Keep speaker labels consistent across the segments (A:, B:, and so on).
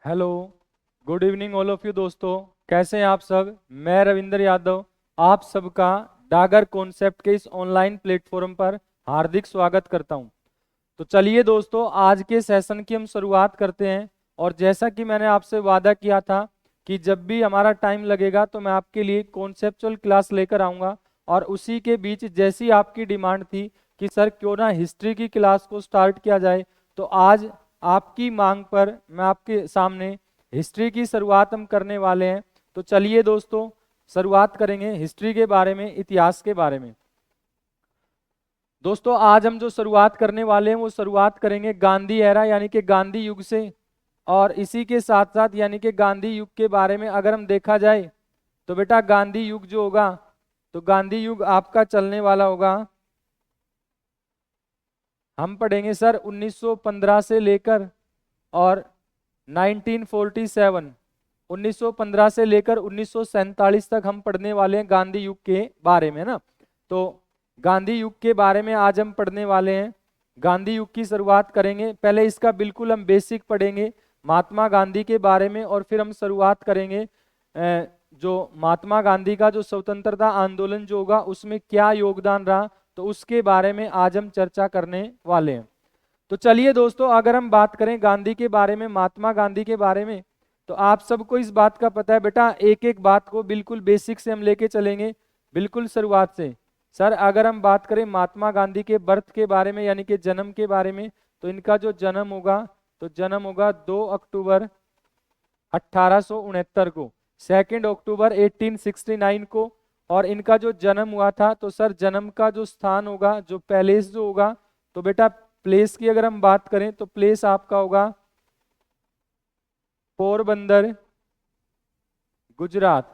A: Hello, good evening all of you दोस्तों। कैसे हैं आप सब? मैं रविंद्र यादव आप सबका डागर कॉन्सेप्ट के इस ऑनलाइन प्लेटफॉर्म पर हार्दिक स्वागत करता हूं। तो चलिए दोस्तों, आज के सेशन की हम शुरुआत करते हैं। और जैसा कि मैंने आपसे वादा किया था कि जब भी हमारा टाइम लगेगा तो मैं आपके लिए कॉन्सेप्चुअल क्लास लेकर आऊँगा। और उसी के बीच जैसी आपकी डिमांड थी कि सर क्यों ना हिस्ट्री की क्लास को स्टार्ट किया जाए, तो आज आपकी मांग पर मैं आपके सामने हिस्ट्री की शुरुआत हम करने वाले हैं। तो चलिए दोस्तों, शुरुआत करेंगे हिस्ट्री के बारे में, इतिहास के बारे में। दोस्तों, आज हम जो शुरुआत करने वाले हैं वो शुरुआत करेंगे गांधी एरा यानी कि गांधी युग से। और इसी के साथ साथ यानी कि गांधी युग के बारे में अगर हम देखा जाए तो बेटा गांधी युग जो होगा, तो गांधी युग आपका चलने वाला होगा, हम पढ़ेंगे सर 1915 से लेकर और 1947, 1915 से लेकर 1947 तक हम पढ़ने वाले हैं गांधी युग के बारे में ना। तो गांधी युग के बारे में आज हम पढ़ने वाले हैं। गांधी युग की शुरुआत करेंगे, पहले इसका बिल्कुल हम बेसिक पढ़ेंगे महात्मा गांधी के बारे में, और फिर हम शुरुआत करेंगे जो महात्मा गांधी का जो स्वतंत्रता आंदोलन जो होगा उसमें क्या योगदान रहा, तो उसके बारे में आज हम चर्चा करने वाले हैं। तो चलिए दोस्तों, अगर हम बात करें गांधी के बारे में, महात्मा गांधी के बारे में, तो आप सबको इस बात का पता है बेटा, एक एक बात को बिल्कुल बेसिक से हम लेके चलेंगे, बिल्कुल शुरुआत से। सर अगर हम बात करें महात्मा गांधी के बर्थ के बारे में यानी कि जन्म के बारे में, तो इनका जो जन्म होगा, तो जन्म होगा 2 अक्टूबर 1869 को, 2 अक्टूबर 1869 को। और इनका जो जन्म हुआ था, तो सर जन्म का जो स्थान होगा, जो पैलेस जो होगा, तो बेटा प्लेस की अगर हम बात करें तो प्लेस आपका होगा पोरबंदर, गुजरात।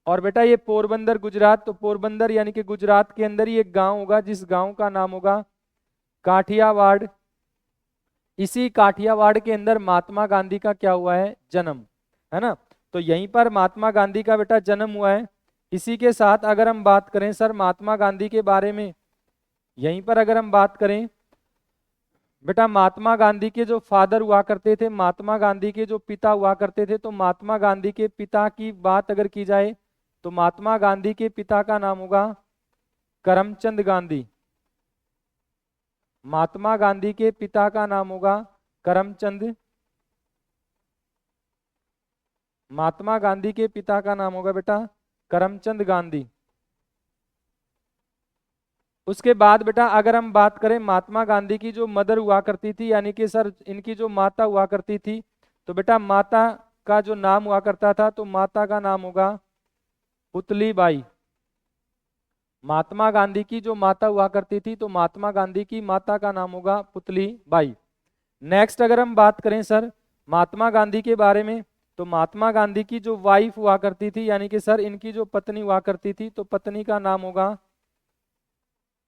A: और बेटा ये पोरबंदर गुजरात, तो पोरबंदर यानी कि गुजरात के अंदर ही एक गांव होगा जिस गांव का नाम होगा काठियावाड़। इसी काठियावाड़ के अंदर महात्मा गांधी का क्या हुआ है, जन्म, है ना। तो यहीं पर महात्मा गांधी का बेटा जन्म हुआ है। इसी के साथ अगर हम बात करें सर महात्मा गांधी के बारे में, यहीं पर अगर हम बात करें बेटा, महात्मा गांधी के जो फादर हुआ करते थे, महात्मा गांधी के जो पिता हुआ करते थे, तो महात्मा गांधी के पिता की बात अगर की जाए तो महात्मा गांधी के पिता का नाम होगा करमचंद गांधी। महात्मा गांधी के पिता का नाम होगा करमचंद, महात्मा गांधी के पिता का नाम होगा बेटा करमचंद गांधी। उसके बाद बेटा अगर हम बात करें महात्मा गांधी की जो मदर हुआ करती थी यानी कि सर इनकी जो माता हुआ करती थी, तो बेटा माता का जो नाम हुआ करता था, तो माता का नाम होगा पुतली बाई। महात्मा गांधी की जो माता हुआ करती थी, तो महात्मा गांधी की माता का नाम होगा पुतली बाई। नेक्स्ट अगर हम बात करें सर महात्मा गांधी के बारे में, तो महात्मा गांधी की जो वाइफ हुआ करती थी यानी कि सर इनकी जो पत्नी हुआ करती थी, तो पत्नी का नाम होगा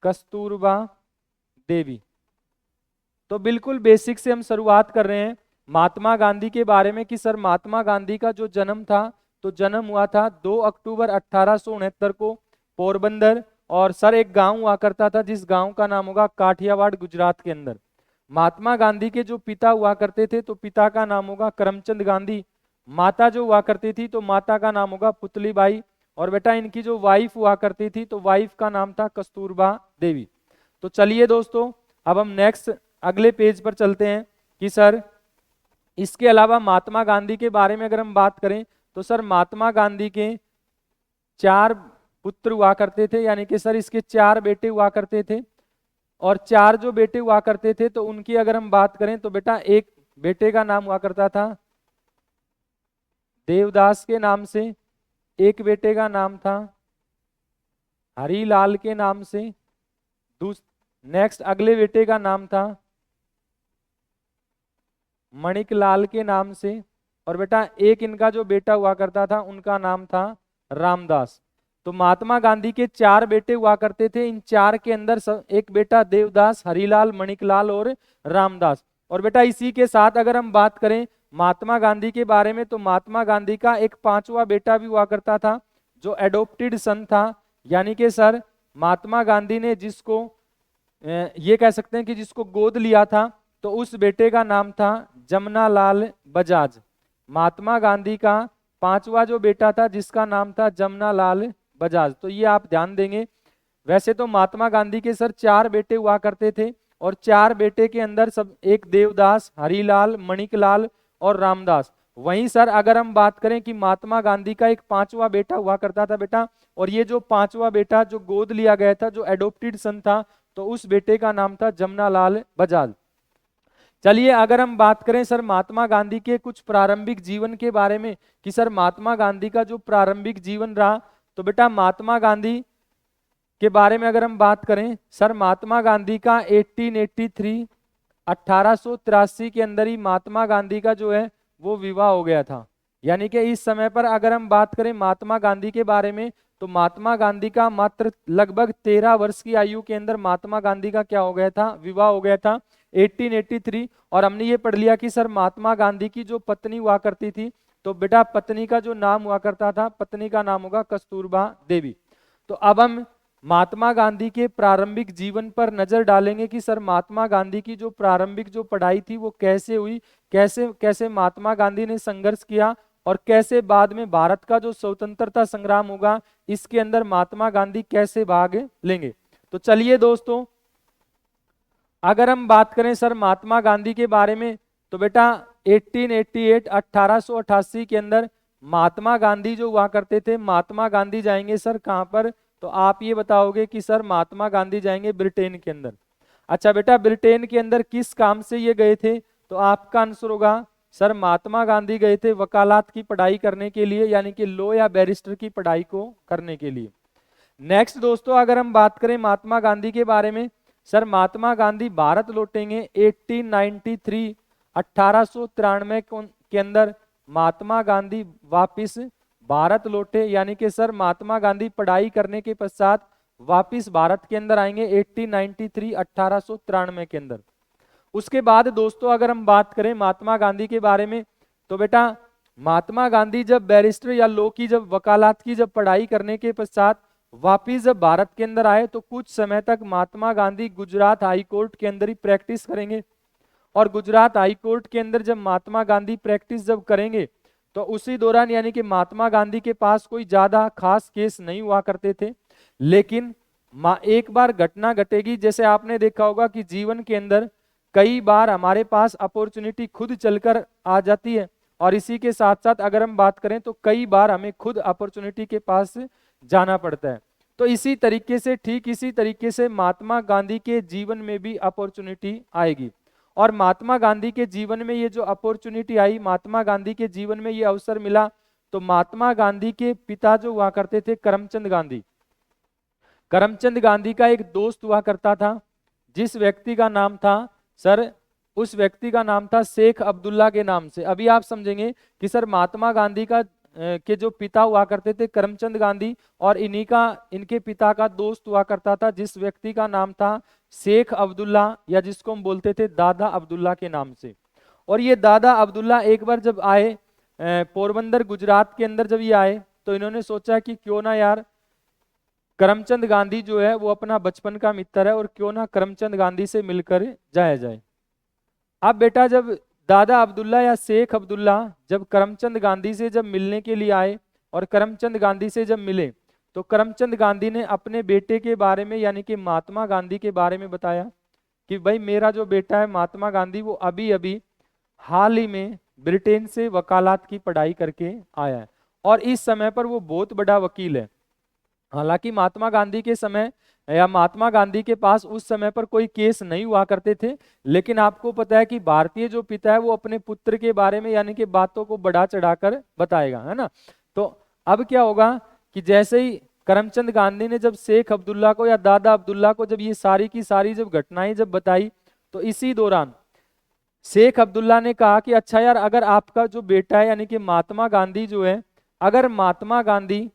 A: कस्तूरबा देवी। तो बिल्कुल बेसिक से हम शुरुआत कर रहे हैं महात्मा गांधी के बारे में कि सर महात्मा गांधी का जो जन्म था, तो जन्म हुआ था 2 अक्टूबर 1869 को पोरबंदर। और सर एक गांव हुआ करता था जिस गांव का नाम होगा काठियावाड़, गुजरात के अंदर। महात्मा गांधी के जो पिता हुआ करते थे, तो पिता का नाम होगा करमचंद गांधी। माता जो हुआ करती थी, तो माता का नाम होगा पुतली बाई। और बेटा इनकी जो वाइफ हुआ करती थी, तो वाइफ का नाम था कस्तूरबा देवी। तो चलिए दोस्तों, अब हम नेक्स्ट अगले पेज पर चलते हैं कि सर इसके अलावा महात्मा गांधी के बारे में अगर हम बात करें, तो सर महात्मा गांधी के 4 पुत्र हुआ करते थे यानी कि सर इसके 4 बेटे हुआ करते थे। और 4 जो बेटे हुआ करते थे, तो उनकी अगर हम बात करें तो बेटा एक बेटे का नाम हुआ करता था देवदास के नाम से, एक बेटे का नाम था हरिलाल के नाम से, नेक्स्ट अगले बेटे का नाम था मणिकलाल के नाम से। और बेटा एक इनका जो बेटा हुआ करता था उनका नाम था रामदास। तो महात्मा गांधी के 4 बेटे हुआ करते थे, इन 4 के अंदर एक बेटा देवदास, हरिलाल, मणिकलाल और रामदास। और बेटा इसी के साथ अगर हम बात करें महात्मा गांधी के बारे में, तो महात्मा गांधी का एक 5वां बेटा भी हुआ करता था जो एडोप्टेड सन था, यानी कि सर महात्मा गांधी ने जिसको ये कह सकते हैं कि जिसको गोद लिया था, तो उस बेटे का नाम था जमनालाल बजाज। महात्मा गांधी का पांचवा जो बेटा था जिसका नाम था जमनालाल बजाज। तो ये आप ध्यान देंगे। वैसे तो महात्मा गांधी के सर 4 बेटे हुआ करते थे और 4 बेटे के अंदर सब एक देवदास, हरिलाल, मणिकलाल और रामदास। वहीं सर अगर हम बात करें कि महात्मा गांधी का एक 5वां बेटा हुआ करता था बेटा, और ये जो 5वां बेटा जो गोद लिया गया था, जो एडोप्टेड सन था, तो उस बेटे का नाम था जमनालाल बजाज। चलिए अगर हम बात करें सर महात्मा गांधी के कुछ प्रारंभिक जीवन के बारे में कि सर महात्मा गांधी का जो प्रारंभिक जीवन रहा, तो बेटा महात्मा गांधी के बारे में अगर हम बात करें, सर महात्मा गांधी का 1883 1883 के अंदर ही महात्मा गांधी का जो है वो विवाह हो गया था। यानी कि इस समय पर अगर हम बात करें महात्मा गांधी के बारे में, तो महात्मा गांधी का मात्र लगभग 13 वर्ष की आयु के अंदर महात्मा गांधी का क्या हो गया था, विवाह हो गया था 1883। और हमने ये पढ़ लिया कि सर महात्मा गांधी की जो पत्नी हुआ करती थी, तो बेटा पत्नी का जो नाम हुआ करता था, पत्नी का नाम होगा कस्तूरबा देवी। तो अब हम महात्मा गांधी के प्रारंभिक जीवन पर नजर डालेंगे कि सर महात्मा गांधी की जो प्रारंभिक जो पढ़ाई थी वो कैसे हुई, कैसे कैसे महात्मा गांधी ने संघर्ष किया और कैसे बाद में भारत का जो स्वतंत्रता संग्राम होगा इसके अंदर महात्मा गांधी कैसे भाग लेंगे। तो चलिए दोस्तों, अगर हम बात करें सर महात्मा गांधी के बारे में, तो बेटा 1888 के अंदर महात्मा गांधी जो हुआ करते थे, महात्मा गांधी जाएंगे सर कहां पर, तो आप ये बताओगे कि सर महात्मा गांधी जाएंगे ब्रिटेन के अंदर। अच्छा बेटा, ब्रिटेन के अंदर किस काम से ये गए थे, तो आपका आंसर होगा सर महात्मा गांधी गए थे वकालत की पढ़ाई करने के लिए, यानी कि लॉ या बैरिस्टर की पढ़ाई को करने के लिए। नेक्स्ट दोस्तों, अगर हम बात करें महात्मा गांधी के बारे में, सर महात्मा गांधी भारत लौटेंगे 1893 1893 के अंदर महात्मा गांधी वापिस भारत लौटे। यानी कि सर महात्मा गांधी पढ़ाई करने के पश्चात वापिस भारत के अंदर आएंगे 1893 1893 के अंदर। उसके बाद दोस्तों अगर हम बात करें महात्मा गांधी के बारे में, तो बेटा महात्मा गांधी जब बैरिस्टर या लॉ की जब वकालत की जब पढ़ाई करने के पश्चात वापिस जब भारत के अंदर आए, तो कुछ समय तक महात्मा गांधी गुजरात हाई कोर्ट के अंदर ही प्रैक्टिस करेंगे। और गुजरात हाई कोर्ट के अंदर जब महात्मा गांधी प्रैक्टिस जब करेंगे, तो उसी दौरान यानी कि महात्मा गांधी के पास कोई ज्यादा खास केस नहीं हुआ करते थे। लेकिन एक बार घटना घटेगी, जैसे आपने देखा होगा कि जीवन के अंदर कई बार हमारे पास अपॉर्चुनिटी खुद चलकर आ जाती है, और इसी के साथ साथ अगर हम बात करें तो कई बार हमें खुद अपॉर्चुनिटी के पास जाना पड़ता है। तो इसी तरीके से, ठीक इसी तरीके से महात्मा गांधी के जीवन में भी अपॉर्चुनिटी आएगी। और महात्मा गांधी के जीवन में ये जो अपॉर्चुनिटी आई, महात्मा गांधी के जीवन में ये अवसर मिला, तो महात्मा गांधी के पिता जो हुआ करते थे करमचंद गांधी, करमचंद गांधी का एक दोस्त हुआ करता था जिस व्यक्ति का नाम था सर, उस व्यक्ति का नाम था शेख अब्दुल्ला के नाम से। अभी आप समझेंगे कि सर महात्मा गांधी का के जो पिता हुआ करते थे करमचंद गांधी, और इनके पिता का दोस्त हुआ करता था जिस व्यक्ति का नाम था शेख अब्दुल्ला, या जिसको हम बोलते थे दादा अब्दुल्ला के नाम से। और ये दादा अब्दुल्ला एक बार जब आए पोरबंदर गुजरात के अंदर जब ये आए, तो इन्होंने सोचा कि क्यों ना यार करमचंद गांधी जो है वो अपना बचपन का मित्र है, और क्यों ना करमचंद गांधी से मिलकर जाया जाए। अब बेटा जब दादा अब्दुल्ला या शेख अब्दुल्ला जब करमचंद गांधी से जब मिलने के लिए आए और करमचंद गांधी से जब मिले, तो करमचंद गांधी ने अपने बेटे के बारे में यानी कि महात्मा गांधी के बारे में बताया कि भाई मेरा जो बेटा है महात्मा गांधी, वो अभी अभी हाल ही में ब्रिटेन से वकालत की पढ़ाई करके आया है, और इस समय पर वो बहुत बड़ा वकील है। हालांकि महात्मा गांधी के समय या महात्मा गांधी के पास उस समय पर कोई केस नहीं हुआ करते थे, लेकिन आपको पता है कि भारतीय जो पिता है वो अपने पुत्र के बारे में यानी कि बातों को बढ़ा चढ़ाकर बताएगा, है ना। तो अब क्या होगा कि जैसे ही करमचंद गांधी ने जब शेख अब्दुल्ला को या दादा अब्दुल्ला को जब ये सारी की सारी जब घटनाएं जब बताई, तो इसी दौरान शेख अब्दुल्ला ने कहा कि अच्छा यार, अगर आपका जो बेटा है यानी कि महात्मा गांधी जो है, अगर महात्मा गांधी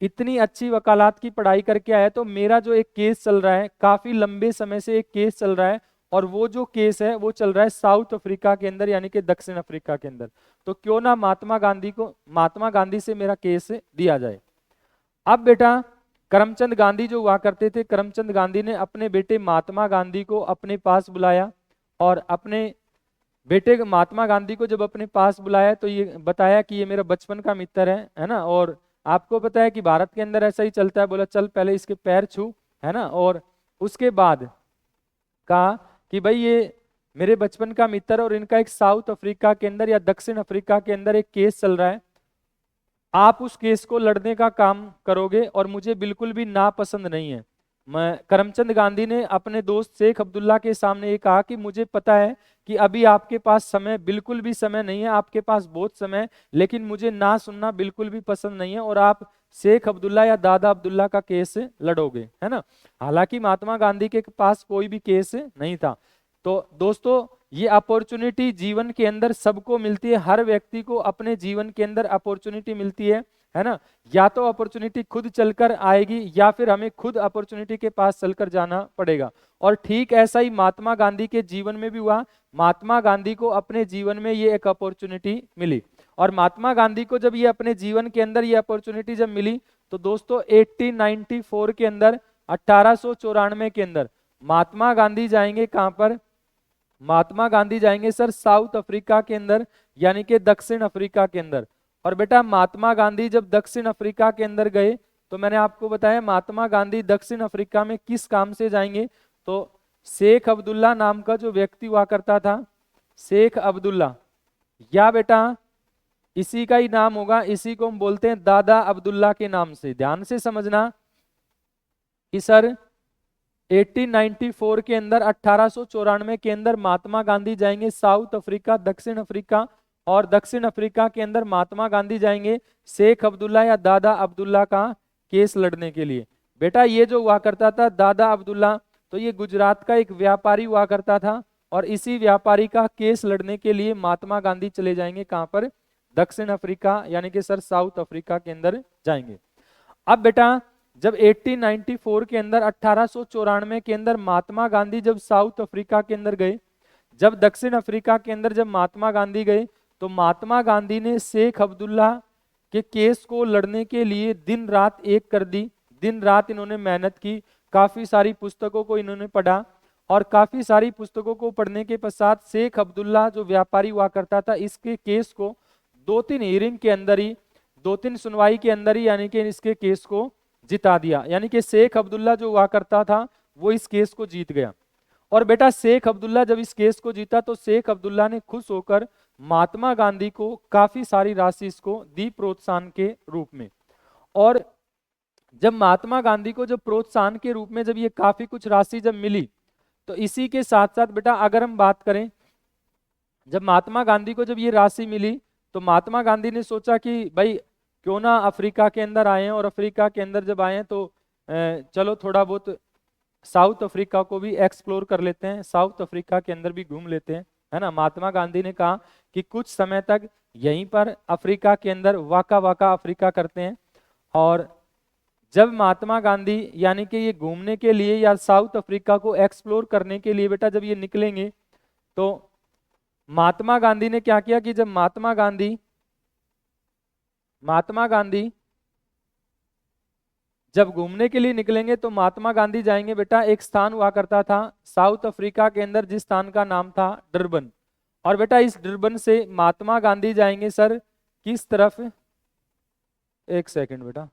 A: इतनी अच्छी वकालत की पढ़ाई करके आया, तो मेरा जो एक केस चल रहा है, काफी लंबे समय से एक केस चल रहा है, और वो जो केस है वो चल रहा है साउथ अफ्रीका के अंदर यानी कि दक्षिण अफ्रीका के अंदर, तो क्यों ना महात्मा गांधी से मेरा केस दिया जाए। अब बेटा करमचंद गांधी जो हुआ करते थे, करमचंद गांधी ने अपने बेटे महात्मा गांधी को अपने पास बुलाया और अपने बेटे महात्मा गांधी को जब अपने पास बुलाया तो ये बताया कि ये मेरा बचपन का मित्र है ना, और आपको पता है कि भारत के अंदर ऐसा ही चलता है, बोला चल पहले इसके पैर छू, है ना, और उसके बाद कहा कि भाई ये मेरे बचपन का मित्र और इनका एक साउथ अफ्रीका के अंदर या दक्षिण अफ्रीका के अंदर एक केस चल रहा है, आप उस केस को लड़ने का काम करोगे और मुझे बिल्कुल भी नापसंद नहीं है। मैं करमचंद गांधी ने अपने दोस्त शेख अब्दुल्ला के सामने ये कहा कि मुझे पता है कि अभी आपके पास समय बिल्कुल भी समय नहीं है, आपके पास बहुत समय है, लेकिन मुझे ना सुनना बिल्कुल भी पसंद नहीं है और आप शेख अब्दुल्ला या दादा अब्दुल्ला का केस लड़ोगे, है ना। हालांकि महात्मा गांधी के पास कोई भी केस नहीं था। तो दोस्तों ये अपॉर्चुनिटी जीवन के अंदर सबको मिलती है, हर व्यक्ति को अपने जीवन के अंदर अपॉर्चुनिटी मिलती है ना। या तो अपॉर्चुनिटी खुद चलकर आएगी या फिर हमें खुद अपॉर्चुनिटी के पास चलकर जाना पड़ेगा। और ठीक ऐसा ही महात्मा गांधी के जीवन में भी हुआ। महात्मा गांधी को अपने जीवन में ये एक अपॉर्चुनिटी मिली, और महात्मा गांधी को जब ये अपने जीवन के अंदर ये अपॉर्चुनिटी जब मिली तो दोस्तों 1894 के अंदर 1894 के अंदर महात्मा गांधी जाएंगे कहां पर, महात्मा गांधी जाएंगे सर साउथ अफ्रीका के अंदर, यानी कि दक्षिण अफ्रीका के अंदर। और बेटा महात्मा गांधी जब दक्षिण अफ्रीका के अंदर गए तो मैंने आपको बताया महात्मा गांधी दक्षिण अफ्रीका में किस काम से जाएंगे, तो शेख अब्दुल्ला नाम का जो व्यक्ति हुआ करता था, शेख अब्दुल्ला, या बेटा इसी का ही नाम होगा, इसी को हम बोलते हैं दादा अब्दुल्ला के नाम से। ध्यान से समझना कि सर 1894 के अंदर 1894 के अंदर महात्मा गांधी जाएंगे साउथ अफ्रीका दक्षिण अफ्रीका, और दक्षिण अफ्रीका के अंदर महात्मा गांधी जाएंगे शेख अब्दुल्ला या दादा अब्दुल्ला का केस लड़ने के लिए। बेटा ये जो हुआ करता था दादा अब्दुल्ला, तो ये गुजरात का एक व्यापारी हुआ करता था, और इसी व्यापारी का केस लड़ने के लिए महात्मा गांधी चले जाएंगे कहां पर, दक्षिण अफ्रीका, यानी कि सर साउथ अफ्रीका के अंदर जाएंगे। अब बेटा जब 1894 के अंदर 1894 के अंदर महात्मा गांधी जब साउथ अफ्रीका के अंदर गए, जब दक्षिण अफ्रीका के अंदर जब महात्मा गांधी गए, तो महात्मा गांधी ने शेख अब्दुल्ला के केस को लड़ने के लिए दिन रात एक कर दी। दिन रात इन्होंने मेहनत की, काफी सारी पुस्तकों को इन्होंने पढ़ा, और काफी सारी पुस्तकों को पढ़ने के पश्चात शेख अब्दुल्ला जो व्यापारी हुआ करता था, इसके केस को 2-3 हियरिंग के अंदर ही, 2-3 सुनवाई के अंदर ही, यानी कि इसके केस को जिता दिया। यानी कि शेख अब्दुल्ला जो हुआ करता था वो इस केस को जीत गया। और बेटा शेख अब्दुल्ला जब इस केस को जीता तो शेख अब्दुल्ला ने खुश होकर महात्मा गांधी को काफी सारी राशि इसको दी प्रोत्साहन के रूप में। और जब महात्मा गांधी को जब प्रोत्साहन के रूप में जब ये काफी कुछ राशि जब मिली, तो इसी के साथ साथ बेटा अगर हम बात करें, जब महात्मा गांधी को जब ये राशि मिली तो महात्मा गांधी ने सोचा कि भाई क्यों ना अफ्रीका के अंदर आए हैं, और अफ्रीका के अंदर जब आए हैं तो चलो थोड़ा बहुत साउथ अफ्रीका को भी एक्सप्लोर कर लेते हैं, साउथ अफ्रीका के अंदर भी घूम लेते हैं, है ना। महात्मा गांधी ने कहा कि कुछ समय तक यहीं पर अफ्रीका के अंदर वाका वाका अफ्रीका करते हैं। और जब महात्मा गांधी यानी कि ये घूमने के लिए या साउथ अफ्रीका को एक्सप्लोर करने के लिए बेटा जब ये निकलेंगे, तो महात्मा गांधी ने क्या किया कि जब महात्मा गांधी जब घूमने के लिए निकलेंगे तो महात्मा गांधी जाएंगे बेटा, एक स्थान हुआ करता था साउथ अफ्रीका के अंदर जिस स्थान का नाम था डरबन। और बेटा इस डरबन से महात्मा गांधी जाएंगे सर किस तरफ, एक सेकंड बेटा,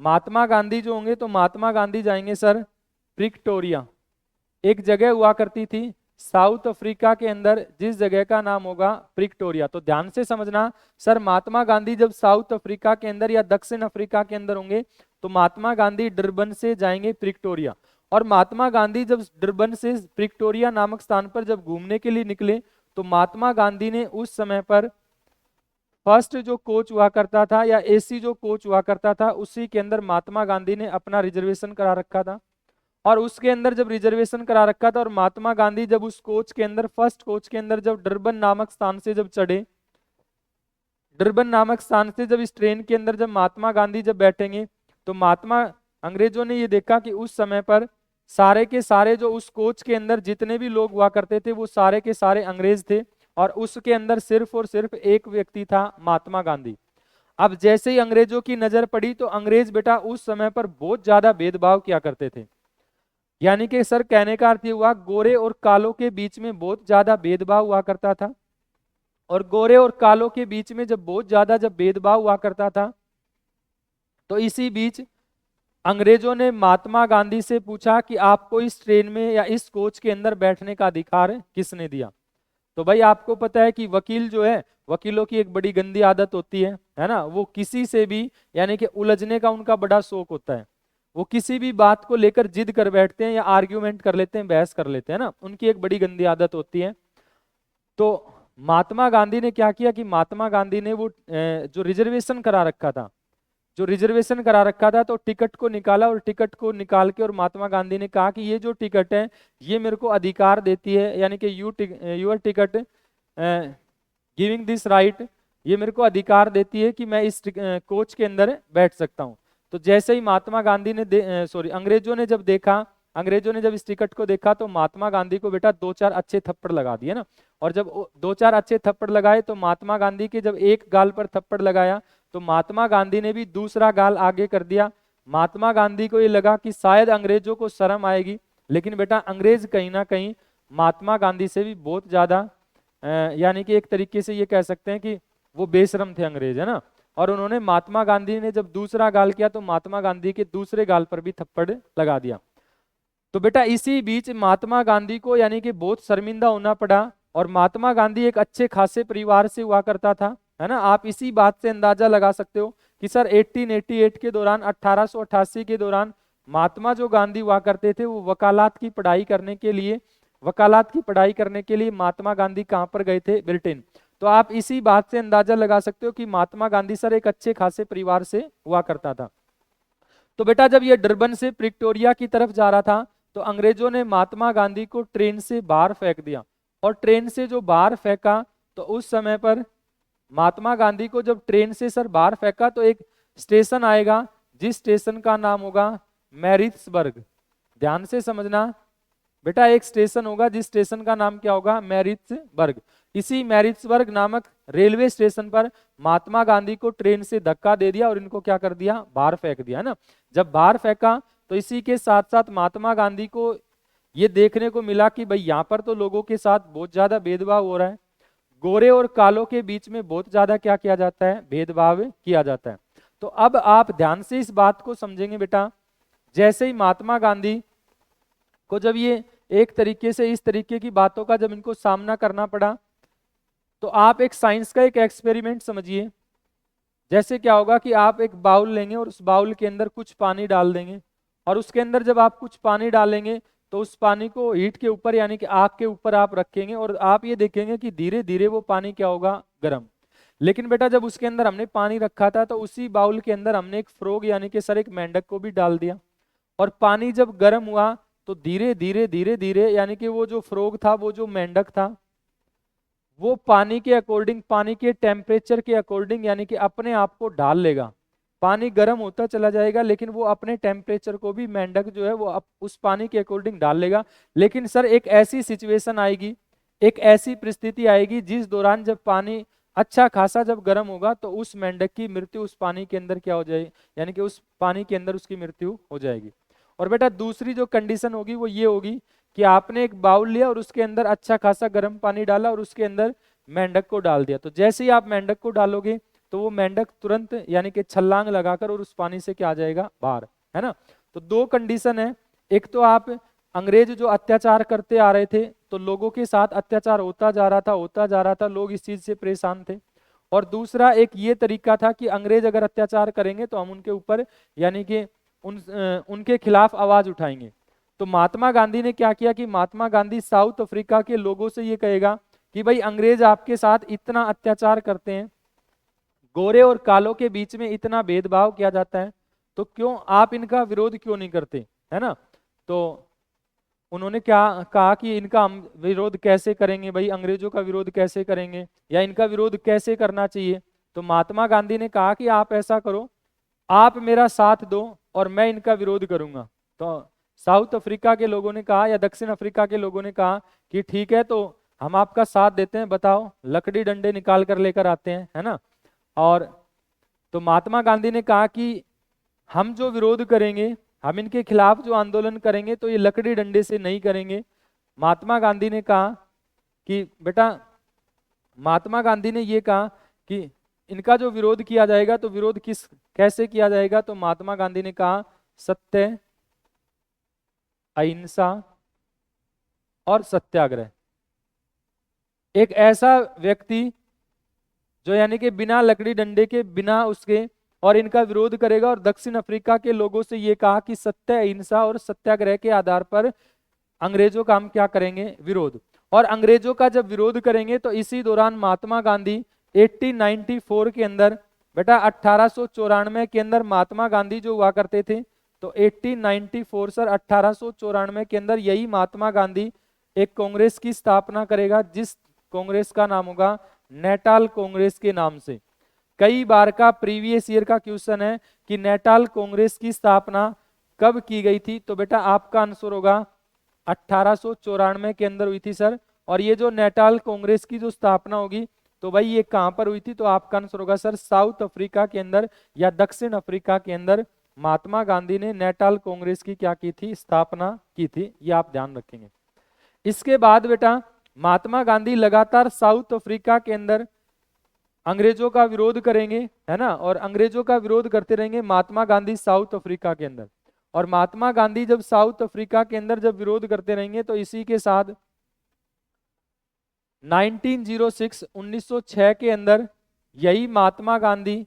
A: महात्मा गांधी जो होंगे तो महात्मा गांधी जाएंगे सर प्रिक्टोरिया। एक जगह हुआ करती थी साउथ अफ्रीका के अंदर जिस जगह का नाम होगा प्रिक्टोरिया। तो ध्यान से समझना सर, महात्मा गांधी जब साउथ अफ्रीका के अंदर या दक्षिण अफ्रीका के अंदर होंगे तो महात्मा गांधी डरबन से जाएंगे प्रिक्टोरिया। और महात्मा गांधी जब डरबन से प्रिक्टोरिया नामक स्थान पर जब घूमने के लिए निकले तो महात्मा गांधी ने उस समय पर फर्स्ट जो कोच हुआ करता था या एसी जो कोच हुआ करता था उसी के अंदर महात्मा गांधी ने अपना रिजर्वेशन करा रखा था। और उसके अंदर जब रिजर्वेशन करा रखा था और महात्मा गांधी जब उस कोच के अंदर फर्स्ट कोच के अंदर जब डरबन नामक स्थान से जब चढ़े, डरबन नामक स्थान से जब इस ट्रेन के अंदर जब महात्मा गांधी जब बैठेंगे तो अंग्रेजों ने ये देखा कि उस समय पर सारे के सारे जो उस कोच के अंदर जितने भी लोग हुआ करते थे वो सारे के सारे अंग्रेज थे, और उसके अंदर सिर्फ और सिर्फ एक व्यक्ति था महात्मा गांधी। अब जैसे ही अंग्रेजों की नजर पड़ी तो अंग्रेज बेटा उस समय पर बहुत ज्यादा भेदभाव किया करते थे। यानी कि सर कहने का अर्थ ये हुआ गोरे और कालों के बीच में बहुत ज्यादा भेदभाव हुआ करता था, और गोरे और कालों के बीच में जब बहुत ज्यादा जब भेदभाव हुआ करता था, तो इसी बीच अंग्रेजों ने महात्मा गांधी से पूछा कि आपको इस ट्रेन में या इस कोच के अंदर बैठने का अधिकार किसने दिया। तो भाई आपको पता है कि वकील जो है, वकीलों की एक बड़ी गंदी आदत होती है ना, वो किसी से भी यानी कि उलझने का उनका बड़ा शौक होता है। वो किसी भी बात को लेकर जिद कर बैठते हैं या आर्ग्यूमेंट कर लेते हैं, बहस कर लेते हैं ना, उनकी एक बड़ी गंदी आदत होती है। तो महात्मा गांधी ने क्या किया कि महात्मा गांधी ने वो जो रिजर्वेशन करा रखा था, जो रिजर्वेशन करा रखा था, तो टिकट को निकाला, और टिकट को निकाल के और महात्मा गांधी ने कहा कि ये जो टिकट है ये मेरे को अधिकार देती है, यानी कि your ticket giving this right, ये मेरे को अधिकार देती है कि मैं इस कोच के अंदर बैठ सकता हूँ। तो जैसे ही महात्मा गांधी ने सॉरी अंग्रेजों ने जब देखा, अंग्रेजों ने जब इस टिकट को देखा, तो महात्मा गांधी को बेटा 2-4 अच्छे थप्पड़ लगा दिए ना। और जब 2-4 अच्छे थप्पड़ लगाए, तो महात्मा गांधी के जब एक गाल पर थप्पड़ लगाया, तो महात्मा गांधी ने भी दूसरा गाल आगे कर दिया। महात्मा गांधी को ये लगा कि शायद अंग्रेजों को शर्म आएगी, लेकिन बेटा अंग्रेज कहीं ना कहीं महात्मा गांधी से भी बहुत ज्यादा यानी कि एक तरीके से ये कह सकते हैं कि वो बेशरम थे अंग्रेज, है ना। और उन्होंने महात्मा गांधी ने जब दूसरा गाल किया, तो महात्मा गांधी के दूसरे गाल पर भी थप्पड़ लगा दिया। तो बेटा इसी बीच महात्मा गांधी को यानी कि बहुत शर्मिंदा होना पड़ा, और महात्मा गांधी एक अच्छे खासे परिवार से हुआ करता था, है ना। आप इसी बात से अंदाजा लगा सकते हो कि सर 1888 के दौरान, 1888 के दौरान महात्मा जो गांधी हुआ करते थे, वो वकालत की पढ़ाई करने के लिए, वकालत की पढ़ाई करने के लिए महात्मा गांधी कहाँ पर गए थे? ब्रिटेन। तो आप इसी बात से अंदाजा लगा सकते हो कि महात्मा गांधी सर एक अच्छे खासे परिवार से हुआ करता था। तो बेटा जब ये डरबन से प्रिक्टोरिया की तरफ जा रहा था, तो अंग्रेजों ने महात्मा गांधी को ट्रेन से बाहर फेंक दिया, और ट्रेन से जो बाहर फेंका, तो उस समय पर महात्मा गांधी को जब ट्रेन से सर बाहर फेंका, तो एक स्टेशन आएगा जिस स्टेशन का नाम होगा मैरिट्सबर्ग। ध्यान से समझना बेटा, एक स्टेशन होगा जिस स्टेशन का नाम क्या होगा? मैरिट्सबर्ग। इसी मैरिट्सबर्ग नामक रेलवे स्टेशन पर महात्मा गांधी को ट्रेन से धक्का दे दिया और इनको क्या कर दिया? बाहर फेंक दिया, है ना। जब बाहर फेंका, तो इसी के साथ साथ महात्मा गांधी को ये देखने को मिला कि भाई यहाँ पर तो लोगों के साथ बहुत ज्यादा भेदभाव हो रहा है, गोरे और कालों के बीच में बहुत ज्यादा क्या किया जाता है? भेदभाव किया जाता है। तो अब आप ध्यान से इस बात को समझेंगे बेटा, जैसे ही महात्मा गांधी को जब ये एक तरीके से इस तरीके की बातों का जब इनको सामना करना पड़ा, तो आप एक साइंस का एक एक्सपेरिमेंट समझिए। जैसे क्या होगा कि आप एक बाउल लेंगे और उस बाउल के अंदर कुछ पानी डाल देंगे, और उसके अंदर जब आप कुछ पानी डालेंगे, तो उस पानी को हीट के ऊपर यानी कि आग के ऊपर आप रखेंगे, और आप ये देखेंगे कि धीरे धीरे वो पानी क्या होगा? गर्म। लेकिन बेटा जब उसके अंदर हमने पानी रखा था, तो उसी बाउल के अंदर हमने एक फ्रॉग यानी कि सर एक मेंढक को भी डाल दिया, और पानी जब गर्म हुआ, तो धीरे धीरे धीरे धीरे यानी कि वो जो फ्रॉग था, वो जो मेंढक था, वो पानी के अकॉर्डिंग, पानी के टेम्परेचर के अकॉर्डिंग यानी कि अपने आप को ढाल लेगा। पानी गर्म होता चला जाएगा, लेकिन वो अपने टेम्परेचर को भी मेंढक जो है वो उस पानी के अकॉर्डिंग ढाल लेगा। लेकिन सर एक ऐसी सिचुएशन आएगी, एक ऐसी परिस्थिति आएगी जिस दौरान जब पानी अच्छा खासा जब गर्म होगा, तो उस मेंढक की मृत्यु उस पानी के अंदर क्या हो जाएगी? यानी कि उस पानी के अंदर उसकी मृत्यु हो जाएगी। और बेटा दूसरी जो कंडीशन होगी वो ये होगी कि आपने एक बाउल लिया और उसके अंदर अच्छा खासा गर्म पानी डाला और उसके अंदर मेंढक को डाल दिया। तो जैसे ही आप मेंढक को डालोगे, तो वो मेंढक तुरंत यानी कि छलांग लगाकर और उस पानी से क्या आ जाएगा? बाहर, है ना। तो दो कंडीशन है, एक तो आप अंग्रेज जो अत्याचार करते आ रहे थे, तो लोगों के साथ अत्याचार होता जा रहा था, होता जा रहा था, लोग इस चीज से परेशान थे। और दूसरा एक ये तरीका था कि अंग्रेज अगर अत्याचार करेंगे तो हम उनके ऊपर यानी कि उनके खिलाफ आवाज उठाएंगे। तो महात्मा गांधी ने क्या किया कि महात्मा गांधी साउथ अफ्रीका के लोगों से ये कहेगा कि भाई अंग्रेज आपके साथ इतना अत्याचार करते हैं, गोरे और कालों के बीच में इतना भेदभाव किया जाता है, तो क्यों आप इनका विरोध क्यों नहीं करते, है ना। तो उन्होंने क्या कहा कि इनका हम विरोध कैसे करेंगे भाई, अंग्रेजों का विरोध कैसे करेंगे, या इनका विरोध कैसे करना चाहिए। तो महात्मा गांधी ने कहा कि आप ऐसा करो, आप मेरा साथ दो और मैं इनका विरोध करूंगा। तो साउथ अफ्रीका के लोगों ने कहा या दक्षिण अफ्रीका के लोगों ने कहा कि ठीक है, तो हम आपका साथ देते हैं, बताओ लकड़ी डंडे निकाल कर लेकर आते हैं, है ना। और तो महात्मा गांधी ने कहा कि हम जो विरोध करेंगे, हम इनके खिलाफ जो आंदोलन करेंगे तो ये लकड़ी डंडे से नहीं करेंगे। महात्मा गांधी ने कहा कि बेटा, महात्मा गांधी ने ये कहा कि इनका जो विरोध किया जाएगा तो विरोध कैसे किया जाएगा, तो महात्मा गांधी ने कहा सत्य, अहिंसा और सत्याग्रह। एक ऐसा व्यक्ति जो यानी कि बिना लकड़ी डंडे के, बिना उसके, और इनका विरोध करेगा। और दक्षिण अफ्रीका के लोगों से ये कहा कि सत्य, अहिंसा और सत्याग्रह के आधार पर अंग्रेजों का हम क्या करेंगे, विरोध। और अंग्रेजों का जब विरोध करेंगे तो इसी दौरान महात्मा गांधी 1894 के अंदर, बेटा 1894 के अंदर महात्मा गांधी जो हुआ करते थे, तो 1894 सर 1894 के अंदर यही महात्मा गांधी एक कांग्रेस की स्थापना करेगा, जिस कांग्रेस का नाम होगा नेटाल कांग्रेस के नाम से। कई बार का प्रीवियस ईयर का क्वेश्चन है कि नेटाल कांग्रेस की स्थापना कब की गई थी, तो बेटा आपका आंसर होगा 1894 के अंदर हुई थी सर। और ये जो नेटाल कांग्रेस की जो स्थापना होगी तो भाई ये कहां पर हुई थी, तो आपका आंसर होगा सर साउथ अफ्रीका के अंदर या दक्षिण अफ्रीका के अंदर महात्मा गांधी ने नेटाल कांग्रेस की क्या की थी, स्थापना की थी। ये आप ध्यान रखेंगे। इसके बाद बेटा महात्मा गांधी लगातार साउथ अफ्रीका के अंदर अंग्रेजों का विरोध करेंगे, है ना, और अंग्रेजों का विरोध करते रहेंगे महात्मा गांधी साउथ अफ्रीका के अंदर। और महात्मा गांधी जब साउथ अफ्रीका के अंदर जब विरोध करते रहेंगे तो इसी के साथ 1906 के अंदर यही महात्मा गांधी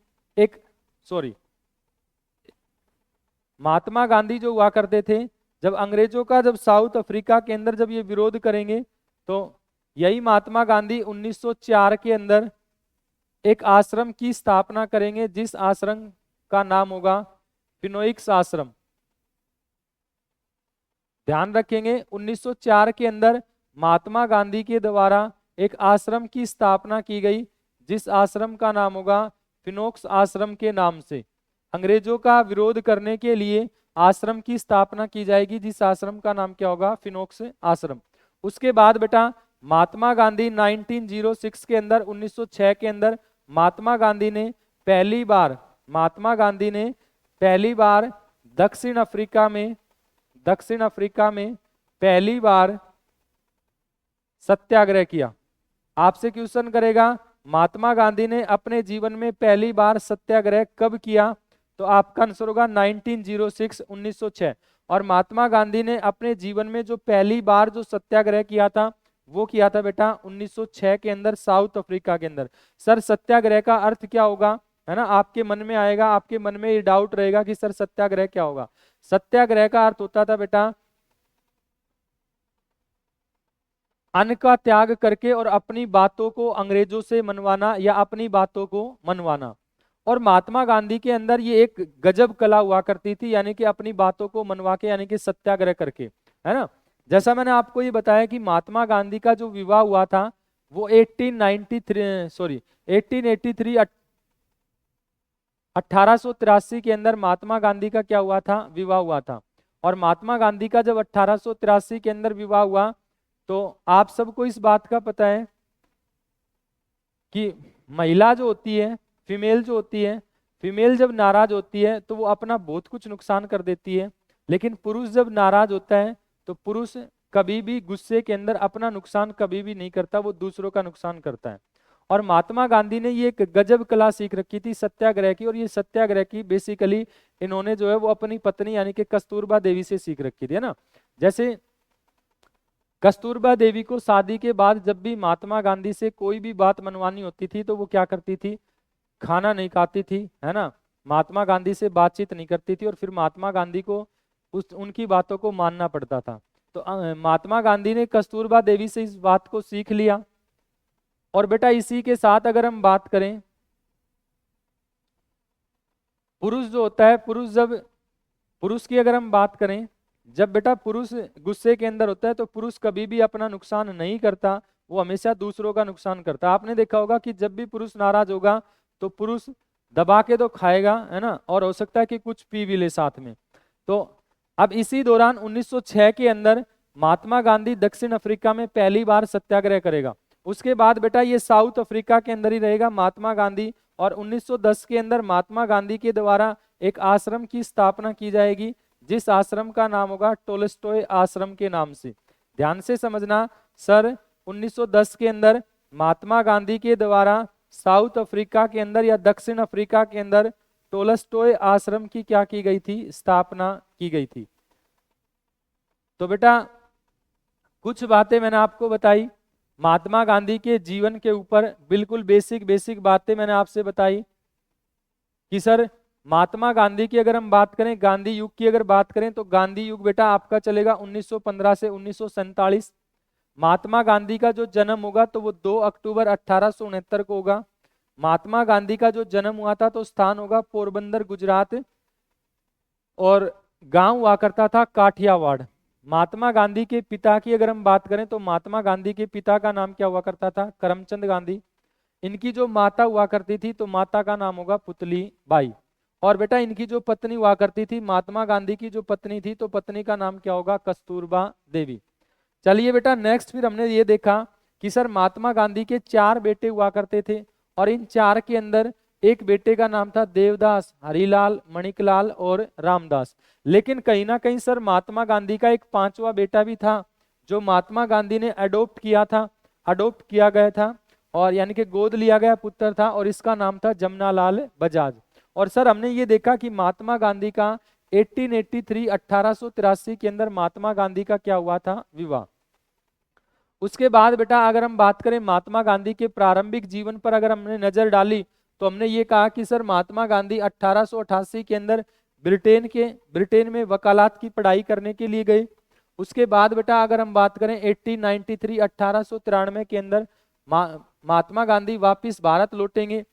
A: महात्मा गांधी जो हुआ करते थे, जब अंग्रेजों का जब साउथ अफ्रीका के अंदर जब ये विरोध करेंगे तो यही महात्मा गांधी 1904 के अंदर एक आश्रम की स्थापना करेंगे, जिस आश्रम का नाम होगा फिनोक्स आश्रम। ध्यान रखेंगे 1904 के अंदर महात्मा गांधी के द्वारा एक आश्रम की स्थापना की गई, जिस आश्रम का नाम होगा फिनोक्स आश्रम के नाम से। अंग्रेजों का विरोध करने के लिए आश्रम की स्थापना की जाएगी, जिस आश्रम का नाम क्या होगा, फिनोक्स आश्रम। उसके बाद बेटा महात्मा गांधी 1906 के अंदर 1906 के अंदर महात्मा गांधी ने पहली बार दक्षिण अफ्रीका में पहली बार सत्याग्रह किया। आपसे क्वेश्चन करेगा महात्मा गांधी ने अपने जीवन में पहली बार सत्याग्रह कब किया, तो आपका आंसर होगा 1906। और महात्मा गांधी ने अपने जीवन में जो पहली बार जो सत्याग्रह किया था वो किया था बेटा 1906 के अंदर साउथ अफ्रीका के अंदर। सर सत्याग्रह का अर्थ क्या होगा, है ना, आपके मन में आएगा, आपके मन में ये डाउट रहेगा कि सर सत्याग्रह क्या होगा। सत्याग्रह का अर्थ होता था बेटा अन्न का त्याग करके और अपनी बातों को अंग्रेजों से मनवाना या अपनी बातों को मनवाना। और महात्मा गांधी के अंदर ये एक गजब कला हुआ करती थी, यानी कि अपनी बातों को मनवा के, यानी कि सत्याग्रह करके, है ना। जैसा मैंने आपको ये बताया कि महात्मा गांधी का जो विवाह हुआ था वो 1883 के अंदर महात्मा गांधी का क्या हुआ था, विवाह हुआ था। और महात्मा गांधी का जब 1883 के अंदर विवाह हुआ तो आप सबको इस बात का पता है कि महिला जो होती है, फीमेल जो होती है, फीमेल जब नाराज होती है तो वो अपना बहुत कुछ नुकसान कर देती है, लेकिन पुरुष जब नाराज होता है तो पुरुष कभी भी गुस्से के अंदर अपना नुकसान कभी भी नहीं करता, वो दूसरों का नुकसान करता है। और महात्मा गांधी ने ये एक गजब कला सीख रखी थी सत्याग्रह की, और ये सत्याग्रह की बेसिकली इन्होंने जो है वो अपनी पत्नी यानी कि कस्तूरबा देवी से सीख रखी थी, है ना। जैसे कस्तूरबा देवी को शादी के बाद जब भी महात्मा गांधी से कोई भी बात मनवानी होती थी तो वो क्या करती थी, खाना नहीं खाती थी, है ना, महात्मा गांधी से बातचीत नहीं करती थी, और फिर महात्मा गांधी को उनकी बातों को मानना पड़ता था। तो महात्मा गांधी ने कस्तूरबा देवी से इस बात को सीख लिया। और बेटा इसी के साथ अगर हम बात करें, पुरुष जो होता है, पुरुष की अगर हम बात करें, जब बेटा पुरुष गुस्से के अंदर होता है तो पुरुष कभी भी अपना नुकसान नहीं करता, वो हमेशा दूसरों का नुकसान करता है। आपने देखा होगा कि जब भी पुरुष नाराज होगा तो पुरुष दबा के तो खाएगा, है ना, और हो सकता है कि कुछ पी भी ले साथ में। तो अब इसी दौरान 1906 के अंदर महात्मा गांधी दक्षिण अफ्रीका में पहली बार सत्याग्रह करेगा। उसके बाद बेटा ये साउथ अफ्रीका के अंदर ही रहेगा महात्मा गांधी। और 1910 के अंदर महात्मा गांधी के द्वारा एक आश्रम की स्थापना की जाएगी, जिस आश्रम का नाम होगा टोल्स्टॉय आश्रम के नाम से। ध्यान से समझना सर, 1910 के अंदर महात्मा गांधी के द्वारा साउथ अफ्रीका के अंदर या दक्षिण अफ्रीका के अंदर टोल्स्टॉय आश्रम की क्या की गई थी, स्थापना की गई थी। तो बेटा कुछ बातें मैंने आपको बताई महात्मा गांधी के जीवन के ऊपर, बिल्कुल बेसिक बेसिक बातें मैंने आपसे बताई कि सर महात्मा गांधी की अगर हम बात करें, गांधी युग की अगर बात करें तो गांधी युग बेटा आपका चलेगा 1915 से 1947। महात्मा गांधी का जो जन्म होगा तो वो 2 अक्टूबर 1869 को होगा। महात्मा गांधी का जो जन्म हुआ था तो स्थान होगा पोरबंदर गुजरात, और गांव हुआ करता था काठियावाड़। महात्मा गांधी के पिता की अगर हम बात करें तो महात्मा गांधी के पिता का नाम क्या हुआ करता था, करमचंद गांधी। इनकी जो माता हुआ करती थी तो माता का नाम होगा पुतली बाई। और बेटा इनकी जो पत्नी हुआ करती थी, महात्मा गांधी की जो पत्नी थी तो पत्नी का नाम क्या होगा, कस्तूरबा देवी। चलिए बेटा नेक्स्ट फिर हमने ये देखा कि सर महात्मा गांधी के 4 बेटे हुआ करते थे, और इन 4 के अंदर एक बेटे का नाम था देवदास, हरिलाल, मणिकलाल और रामदास। लेकिन कहीं ना कहीं सर महात्मा गांधी का एक 5वां बेटा भी था जो महात्मा गांधी ने अडोप्ट किया था, अडोप्ट किया गया था, और यानी कि गोद लिया गया पुत्र था, और इसका नाम था जमनालाल बजाज। और सर हमने ये देखा कि महात्मा गांधी का 1883 के अंदर महात्मा गांधी का क्या हुआ था, विवाह। उसके बाद बेटा अगर हम बात करें महात्मा गांधी के प्रारंभिक जीवन पर अगर हमने नजर डाली तो हमने ये कहा कि सर महात्मा गांधी 1888 के अंदर ब्रिटेन में वकालत की पढ़ाई करने के लिए गए। उसके बाद बेटा अगर हम बात करें 1893 के अंदर महात्मा गांधी वापिस भारत लौटेंगे।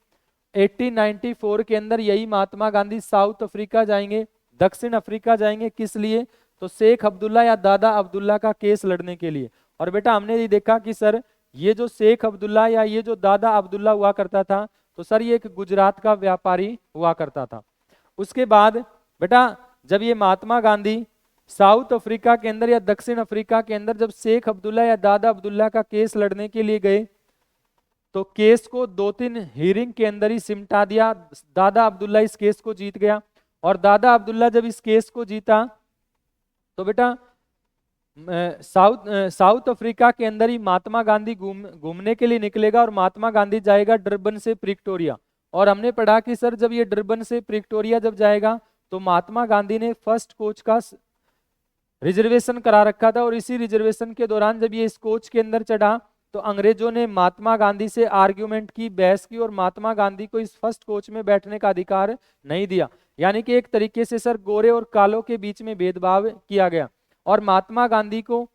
A: 1894 के अंदर यही महात्मा गांधी साउथ अफ्रीका जाएंगे, दक्षिण अफ्रीका जाएंगे, किस लिए, तो शेख अब्दुल्ला या दादा अब्दुल्ला का केस लड़ने के लिए। और बेटा हमने ये देखा कि सर ये जो शेख अब्दुल्ला या ये जो दादा अब्दुल्ला हुआ करता था तो सर ये एक गुजरात का व्यापारी हुआ करता था। उसके बाद बेटा जब ये महात्मा गांधी साउथ अफ्रीका के अंदर या दक्षिण अफ्रीका के अंदर जब शेख अब्दुल्ला या दादा अब्दुल्ला का केस लड़ने के लिए गए तो केस को 2-3 हियरिंग के अंदर ही सिमटा दिया। दादा अब्दुल्ला इस केस को जीत गया, और दादा अब्दुल्ला जब इस केस को जीता तो बेटा साउथ अफ्रीका के अंदर ही महात्मा गांधी घूमने के लिए निकलेगा, और महात्मा गांधी जाएगा डरबन से प्रिक्टोरिया। और हमने पढ़ा कि सर जब ये डरबन से प्रिक्टोरिया जब जाएगा तो महात्मा गांधी ने फर्स्ट कोच का रिजर्वेशन करा रखा था, और इसी रिजर्वेशन के दौरान जब ये इस कोच के अंदर चढ़ा तो अंग्रेजों ने महात्मा गांधी से आर्ग्यूमेंट की, बहस की, और महात्मा गांधी को इस फर्स्ट कोच में बैठने का अधिकार नहीं दिया। यानी कि एक तरीके से सर गोरे और कालों के बीच में भेदभाव किया गया, और महात्मा गांधी को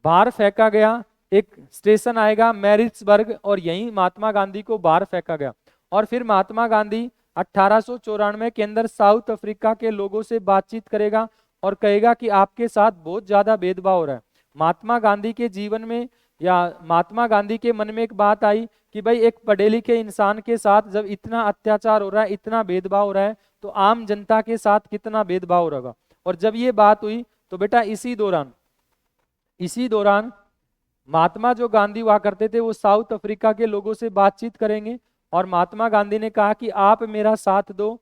A: बाहर फेंका गया। एक स्टेशन आएगा मैरिट्सबर्ग, और यहीं महात्मा गांधी को बाहर फेंका गया। और फिर महात्मा गांधी 1894 के अंदर साउथ अफ्रीका के लोगों से बातचीत करेगा और कहेगा कि आपके साथ बहुत ज्यादा भेदभाव हो रहा है। महात्मा गांधी के जीवन में या महात्मा गांधी के मन में एक बात आई कि भाई एक पढ़े लिखे इंसान के साथ जब इतना अत्याचार हो रहा है, इतना भेदभाव हो रहा है, तो आम जनता के साथ कितना भेदभाव हो रहा। और जब ये बात हुई तो बेटा इसी दौरान महात्मा जो गांधी हुआ करते थे वो साउथ अफ्रीका के लोगों से बातचीत करेंगे, और महात्मा गांधी ने कहा कि आप मेरा साथ दो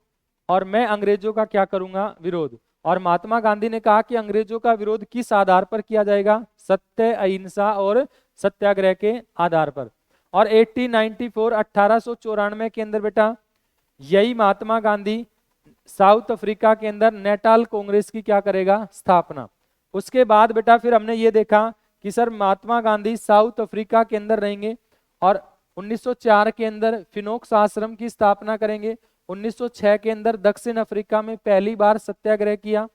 A: और मैं अंग्रेजों का क्या करूंगा, विरोध। और महात्मा गांधी ने कहा कि अंग्रेजों का विरोध किस आधार पर किया जाएगा, सत्य, अहिंसा और सत्याग्रह के आधार पर। और 1894 के अंदर बेटा यही महात्मा गांधी साउथ अफ्रीका के अंदर नेटाल कांग्रेस की क्या करेगा, स्थापना। उसके बाद बेटा फिर हमने ये देखा कि sir Mahatma Gandhi south Africa के अंदर रहेंगे, और 1904 के अंदर फिनोक्स आश्रम की स्थापना करेंगे। 1906 के अंदर दक्षिण अफ्रीका में पहली बार सत्याग्रह किया।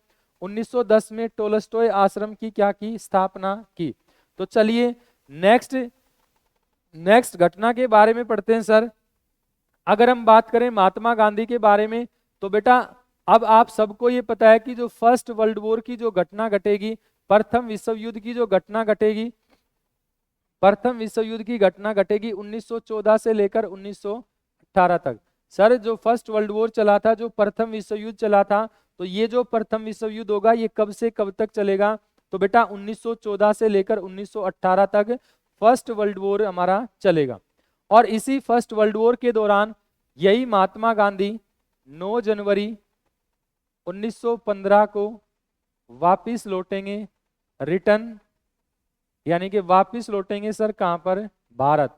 A: 1910 में टोल्स्टॉय आश्रम की क्या की, स्थापना की। तो चलिए नेक्स्ट घटना के बारे में पढ़ते हैं सर। अगर हम बात करें महात्मा गांधी के बारे में तो बेटा अब आप सबको ये पता है कि जो फर्स्ट वर्ल्ड वॉर की जो घटना घटेगी, प्रथम विश्व युद्ध की जो घटना घटेगी, प्रथम विश्व युद्ध की घटना घटेगी 1914 से लेकर 1918 तक। सर जो फर्स्ट वर्ल्ड वॉर चला था, जो प्रथम विश्व युद्ध चला था, तो ये जो प्रथम विश्व युद्ध होगा ये कब से कब तक चलेगा, तो बेटा 1914 से लेकर 1918 तक फर्स्ट वर्ल्ड वॉर हमारा चलेगा। और इसी फर्स्ट वर्ल्ड वॉर के दौरान यही महात्मा गांधी 9 जनवरी 1915 को वापिस लौटेंगे, रिटर्न यानी कि वापिस लौटेंगे सर कहां पर, भारत।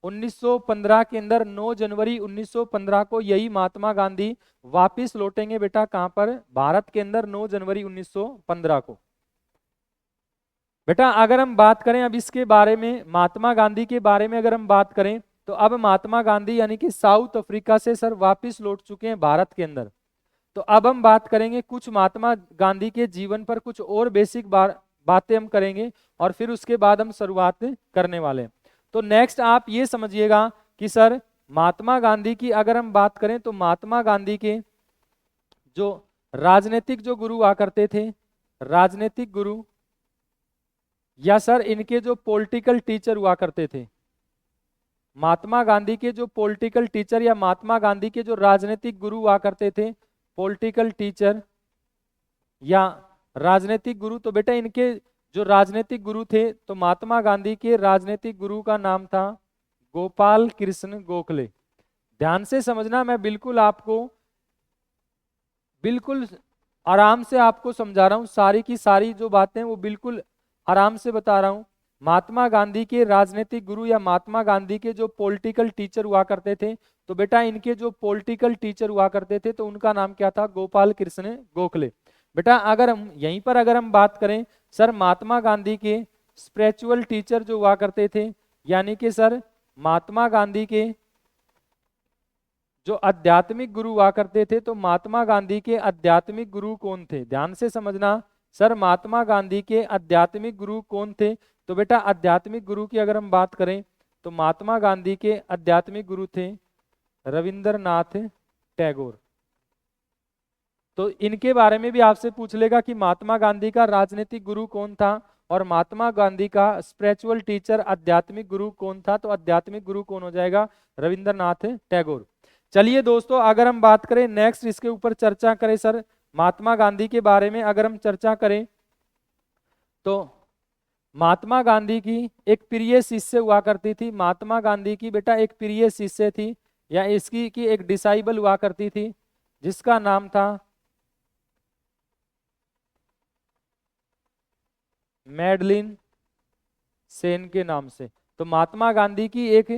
A: 1915 के अंदर 9 जनवरी 1915 को यही महात्मा गांधी वापिस लौटेंगे बेटा कहां पर, भारत के अंदर 9 जनवरी 1915 को। बेटा अगर हम बात करें अब इसके बारे में, महात्मा गांधी के बारे में अगर हम बात करें तो अब महात्मा गांधी यानी कि साउथ अफ्रीका से सर वापिस लौट चुके हैं भारत के अंदर। तो अब हम बात करेंगे कुछ महात्मा गांधी के जीवन पर, कुछ और बेसिक बातें हम करेंगे और फिर उसके बाद हम शुरुआत करने वाले हैं। तो नेक्स्ट आप ये समझिएगा कि सर महात्मा गांधी की अगर हम बात करें तो महात्मा गांधी के जो राजनीतिक जो गुरु हुआ करते थे, राजनीतिक गुरु या सर इनके जो पॉलिटिकल टीचर हुआ करते थे, महात्मा गांधी के जो पॉलिटिकल टीचर या महात्मा गांधी के जो राजनीतिक गुरु हुआ करते थे, पॉलिटिकल टीचर या राजनीतिक गुरु, तो बेटा इनके जो राजनीतिक गुरु थे तो महात्मा गांधी के राजनीतिक गुरु का नाम था गोपाल कृष्ण गोखले। ध्यान से समझना, मैं बिल्कुल आराम से आपको समझा रहा हूं, सारी की सारी जो बातें वो बिल्कुल आराम से बता रहा हूं। महात्मा गांधी के राजनीतिक गुरु या महात्मा गांधी के जो पॉलिटिकल टीचर हुआ करते थे, तो बेटा इनके जो पॉलिटिकल टीचर हुआ करते थे तो उनका नाम क्या था, गोपाल कृष्ण गोखले। बेटा अगर हम यहीं पर अगर हम बात करें सर महात्मा गांधी के स्पिरिचुअल टीचर जो हुआ करते थे, यानी कि सर महात्मा गांधी के जो आध्यात्मिक गुरु हुआ करते थे, तो महात्मा गांधी के आध्यात्मिक गुरु कौन थे, ध्यान से समझना सर महात्मा गांधी के आध्यात्मिक गुरु कौन थे। तो बेटा आध्यात्मिक गुरु की अगर हम बात करें तो महात्मा गांधी के आध्यात्मिक गुरु थे रविंद्रनाथ टैगोर। तो इनके बारे में भी आपसे पूछ लेगा कि महात्मा गांधी का राजनीतिक गुरु कौन था और महात्मा गांधी का स्पिरिचुअल टीचर आध्यात्मिक गुरु कौन था, तो आध्यात्मिक गुरु कौन हो जाएगा, रविंद्रनाथ टैगोर। चलिए दोस्तों अगर हम बात करें नेक्स्ट इसके ऊपर चर्चा करें सर महात्मा गांधी के बारे में अगर हम चर्चा करें तो महात्मा गांधी की एक प्रिय शिष्य हुआ करती थी, महात्मा गांधी की बेटा एक प्रिय शिष्य थी या इसकी की एक डिसाइबल हुआ करती थी जिसका नाम था मैडलिन सेन के नाम से। तो महात्मा गांधी की एक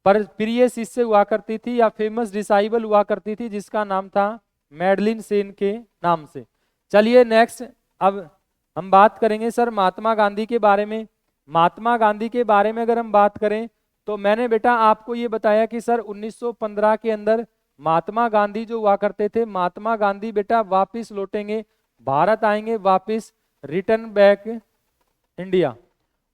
A: पर प्रिय शिष्य हुआ करती थी या फेमस डिसाइबल हुआ करती थी जिसका नाम था मैडलिन सेन के नाम से। चलिए नेक्स्ट अब हम बात करेंगे सर महात्मा गांधी के बारे में। महात्मा गांधी के बारे में अगर हम बात करें तो मैंने बेटा आपको ये बताया कि सर 1915 के अंदर महात्मा गांधी जो हुआ करते थे, महात्मा गांधी बेटा वापिस लौटेंगे, भारत आएंगे वापिस, रिटर्न बैक इंडिया।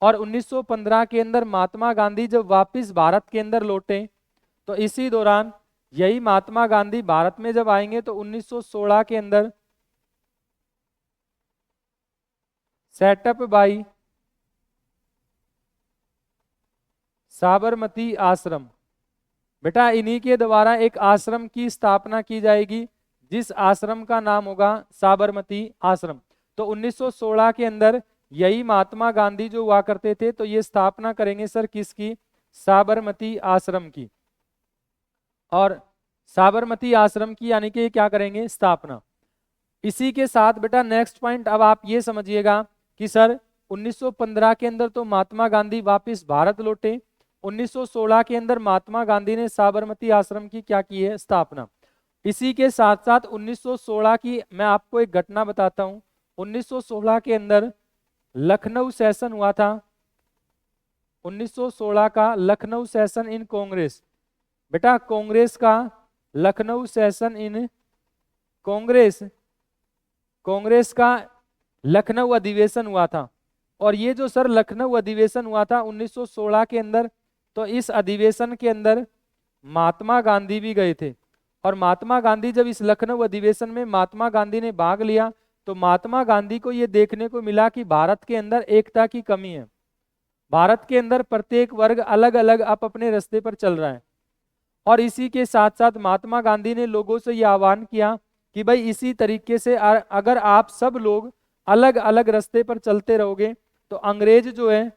A: और 1915 के अंदर महात्मा गांधी जब वापिस भारत के अंदर लौटे तो इसी दौरान यही महात्मा गांधी भारत में जब आएंगे तो 1916 के अंदर सेटअप बाई साबरमती आश्रम, बेटा इन्हीं के द्वारा एक आश्रम की स्थापना की जाएगी जिस आश्रम का नाम होगा साबरमती आश्रम। तो 1916 के अंदर यही महात्मा गांधी जो हुआ करते थे तो ये स्थापना करेंगे सर किसकी, साबरमती आश्रम की। और साबरमती आश्रम की यानी कि क्या करेंगे, स्थापना। इसी के साथ बेटा नेक्स्ट पॉइंट अब आप ये समझिएगा कि सर 1915 के अंदर तो महात्मा गांधी वापस भारत लौटे, 1916 के अंदर महात्मा गांधी ने साबरमती आश्रम की क्या की है, स्थापना। इसी के साथ साथ 1916 की मैं आपको एक घटना बताता हूं। 1916 के अंदर लखनऊ सेशन हुआ था, 1916 का लखनऊ सेशन इन कांग्रेस। बेटा कांग्रेस का लखनऊ सेशन इन कांग्रेस, कांग्रेस का लखनऊ अधिवेशन हुआ था। और ये जो सर लखनऊ अधिवेशन हुआ था 1916 के अंदर, तो इस अधिवेशन के अंदर महात्मा गांधी भी गए थे। और महात्मा गांधी जब इस लखनऊ अधिवेशन में महात्मा गांधी ने भाग लिया तो महात्मा गांधी को ये देखने को मिला कि भारत के अंदर एकता की कमी है, भारत के अंदर प्रत्येक वर्ग अलग अलग अपने रास्ते पर चल रहा है। और इसी के साथ साथ महात्मा गांधी ने लोगों से यह आह्वान किया कि भाई इसी तरीके से अगर आप सब लोग अलग अलग रास्ते पर चलते रहोगे तो अंग्रेज जो है,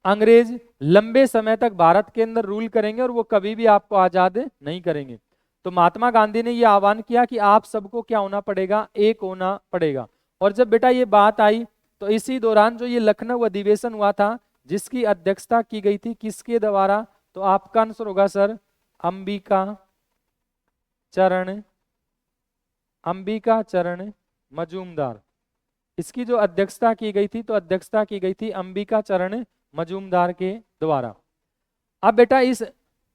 A: अंग्रेज लंबे समय तक भारत के अंदर रूल करेंगे और वो कभी भी आपको आजाद नहीं करेंगे। तो महात्मा गांधी ने ये आह्वान किया कि आप सबको क्या होना पड़ेगा, एक होना पड़ेगा। और जब बेटा ये बात आई तो इसी दौरान जो ये लखनऊ अधिवेशन हुआ था जिसकी अध्यक्षता की गई थी किसके द्वारा, तो आपका आंसर होगा सर अंबिका चरण मजूमदार। इसकी जो अध्यक्षता की गई थी तो अध्यक्षता की गई थी अंबिका चरण मजूमदार के द्वारा। अब बेटा इस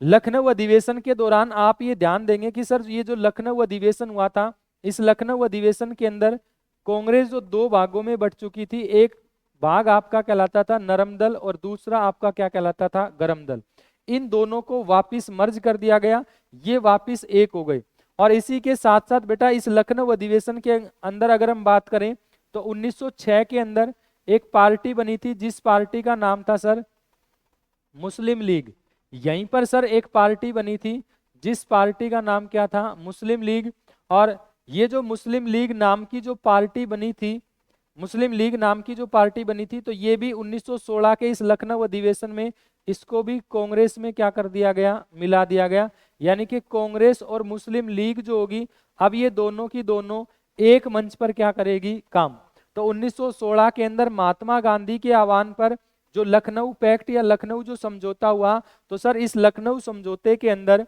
A: लखनऊ अधिवेशन के दौरान आप ये ध्यान देंगे कि सर ये जो लखनऊ अधिवेशन हुआ था, इस लखनऊ अधिवेशन के अंदर कांग्रेस जो दो भागों में बट चुकी थी, एक भाग आपका कहलाता था नरम दल और दूसरा आपका क्या कहलाता था, गरम दल। इन दोनों को वापिस मर्ज कर दिया गया, ये वापिस एक हो गए। और इसी के साथ साथ बेटा इस लखनऊ अधिवेशन के अंदर अगर हम बात करें तो 1906 के अंदर एक पार्टी बनी थी जिस पार्टी का नाम था सर मुस्लिम लीग। यहीं पर सर एक पार्टी बनी थी जिस पार्टी का नाम क्या था, मुस्लिम लीग। और ये जो मुस्लिम लीग नाम की जो पार्टी बनी थी, मुस्लिम लीग नाम की जो पार्टी बनी थी, तो ये भी 1916 के इस लखनऊ अधिवेशन में इसको भी कांग्रेस में क्या कर दिया गया, मिला दिया गया। यानी कि कांग्रेस और मुस्लिम लीग जो होगी अब ये दोनों की दोनों एक मंच पर क्या करेगी, काम। तो 1916 के अंदर महात्मा गांधी के आह्वान पर जो लखनऊ पैक्ट या लखनऊ जो समझौता हुआ, तो सर इस लखनऊ समझौते के अंदर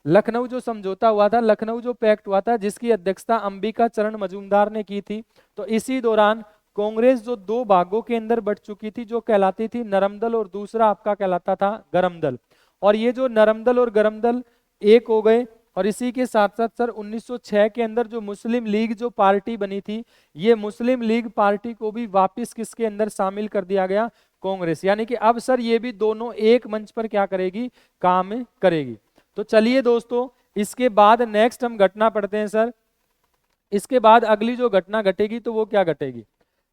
A: लखनऊ जो समझौता हुआ था, लखनऊ जो पैक्ट हुआ था जिसकी अध्यक्षता अंबिका चरण मजूमदार ने की थी, तो इसी दौरान कांग्रेस जो दो भागों के अंदर बट चुकी थी, जो कहलाती थी नरम दल और दूसरा आपका कहलाता था गरम दल। और ये जो नरम दल और गरम दल एक हो गए। और इसी के साथ साथ सर 1906 के अंदर जो मुस्लिम लीग जो पार्टी बनी थी, ये मुस्लिम लीग पार्टी को भी वापस किसके अंदर शामिल कर दिया गया, कांग्रेस। यानी कि अब सर ये भी दोनों एक मंच पर क्या करेगी, काम करेगी। तो चलिए दोस्तों इसके बाद नेक्स्ट हम घटना पढ़ते हैं सर। इसके बाद अगली जो घटना घटेगी तो वो क्या घटेगी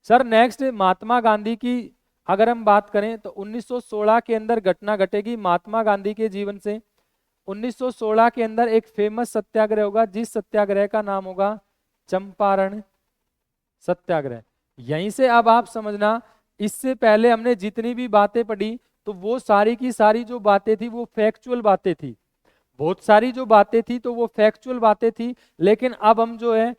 A: सर, नेक्स्ट महात्मा गांधी की अगर हम बात करें तो 1916 के अंदर घटना घटेगी महात्मा गांधी के जीवन से। 1916 के अंदर एक फेमस सत्याग्रह होगा जिस सत्याग्रह का नाम होगा चंपारण सत्याग्रह। यहीं से अब आप समझना, इससे पहले हमने जितनी भी बातें पढ़ी तो वो सारी की सारी जो बातें थी वो फैक्चुअल बातें थी, बहुत सारी जो बातें थी तो वो फैक्चुअल बातें थी। लेकिन अब हम जो है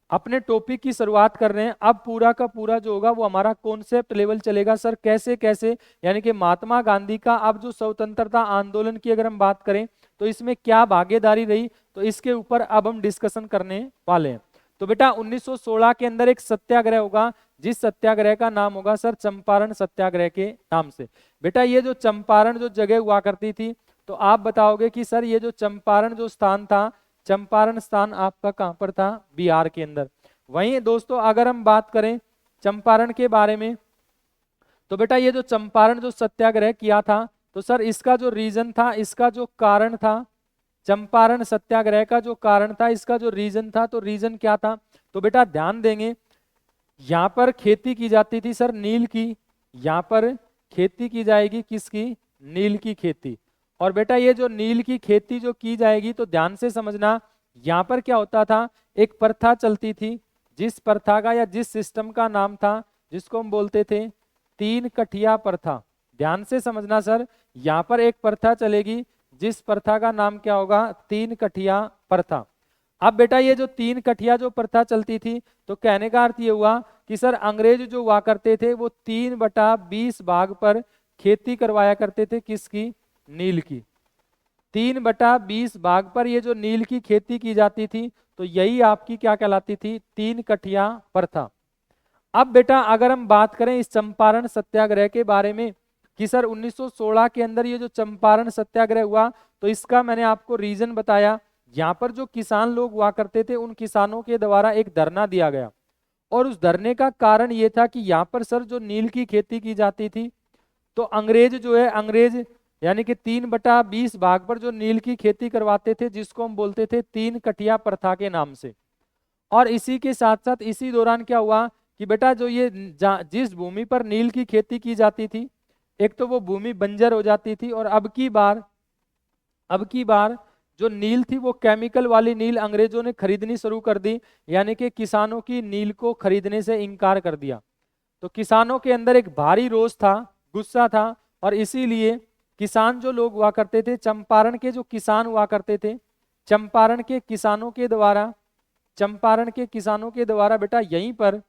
A: अपने टॉपिक की शुरुआत कर रहे हैं। अब पूरा का पूरा जो होगा वो हमारा कॉन्सेप्ट लेवल चलेगा सर, कैसे कैसे, यानी कि महात्मा गांधी का अब जो स्वतंत्रता आंदोलन की अगर हम बात करें तो इसमें क्या भागीदारी रही, तो इसके ऊपर अब हम डिस्कशन करने वाले हैं। तो बेटा 1916 के अंदर एक सत्याग्रह होगा जिस सत्याग्रह का नाम होगा सर चंपारण सत्याग्रह के नाम से। बेटा ये जो चंपारण जो जगह हुआ करती थी, तो आप बताओगे कि सर ये जो चंपारण जो स्थान था, चंपारण स्थान आपका कहां पर था, बिहार के अंदर। वहीं दोस्तों अगर हम बात करें चंपारण के बारे में, तो बेटा ये जो चंपारण जो सत्याग्रह किया था, तो सर इसका जो रीजन था, इसका जो कारण था, चंपारण सत्याग्रह का जो कारण था, इसका जो रीजन था, तो रीजन क्या था, तो बेटा ध्यान देंगे यहां पर खेती की जाती थी सर नील की। यहां पर खेती की जाएगी किसकी, नील की खेती। और बेटा ये जो नील की खेती जो की जाएगी तो ध्यान से समझना, यहां पर क्या होता था, एक प्रथा चलती थी जिस प्रथा का या जिस सिस्टम का नाम था जिसको हम बोलते थे तीन कठिया प्रथा। ध्यान से समझना सर, यहां पर एक प्रथा चलेगी जिस प्रथा का नाम क्या होगा, तीन कठिया प्रथा। अब बेटा ये जो तीन कठिया जो प्रथा चलती थी, तो कहने का अर्थ ये हुआ कि सर अंग्रेज जो हुआ करते थे वो 3/20 भाग पर खेती करवाया करते थे किसकी, नील की। 3/20 भाग पर ये जो नील की खेती की जाती थी, तो यही आपकी क्या कहलाती थी, तीन कठिया प्रथा। अब बेटा अगर हम बात करें इस चंपारण सत्याग्रह के बारे में कि सर 1916 के अंदर ये जो चंपारण सत्याग्रह हुआ, तो इसका मैंने आपको रीजन बताया। यहाँ पर जो किसान लोग हुआ करते थे उन किसानों के द्वारा एक धरना दिया गया, और उस धरने का कारण ये था कि यहाँ पर सर जो नील की खेती की जाती थी, तो अंग्रेज जो है, अंग्रेज यानी कि 3/20 भाग पर जो नील की खेती करवाते थे जिसको हम बोलते थे तीन कठिया प्रथा के नाम से। और इसी के साथ साथ इसी दौरान क्या हुआ कि बेटा जो ये जिस भूमि पर नील की खेती की जाती थी, एक तो वो भूमि बंजर हो जाती थी, और अब की बार जो नील थी वो केमिकल वाली नील अंग्रेजों ने खरीदनी शुरू कर दी, यानी कि किसानों की नील को खरीदने से इनकार कर दिया। तो किसानों के अंदर एक भारी रोष था, गुस्सा था, और इसीलिए किसान जो लोग हुआ करते थे, चंपारण के जो किसान हुआ करते थे, चंपारण के किसानों के द्वारा, चंपारण के किसानों के द्वारा बेटा यहीं पर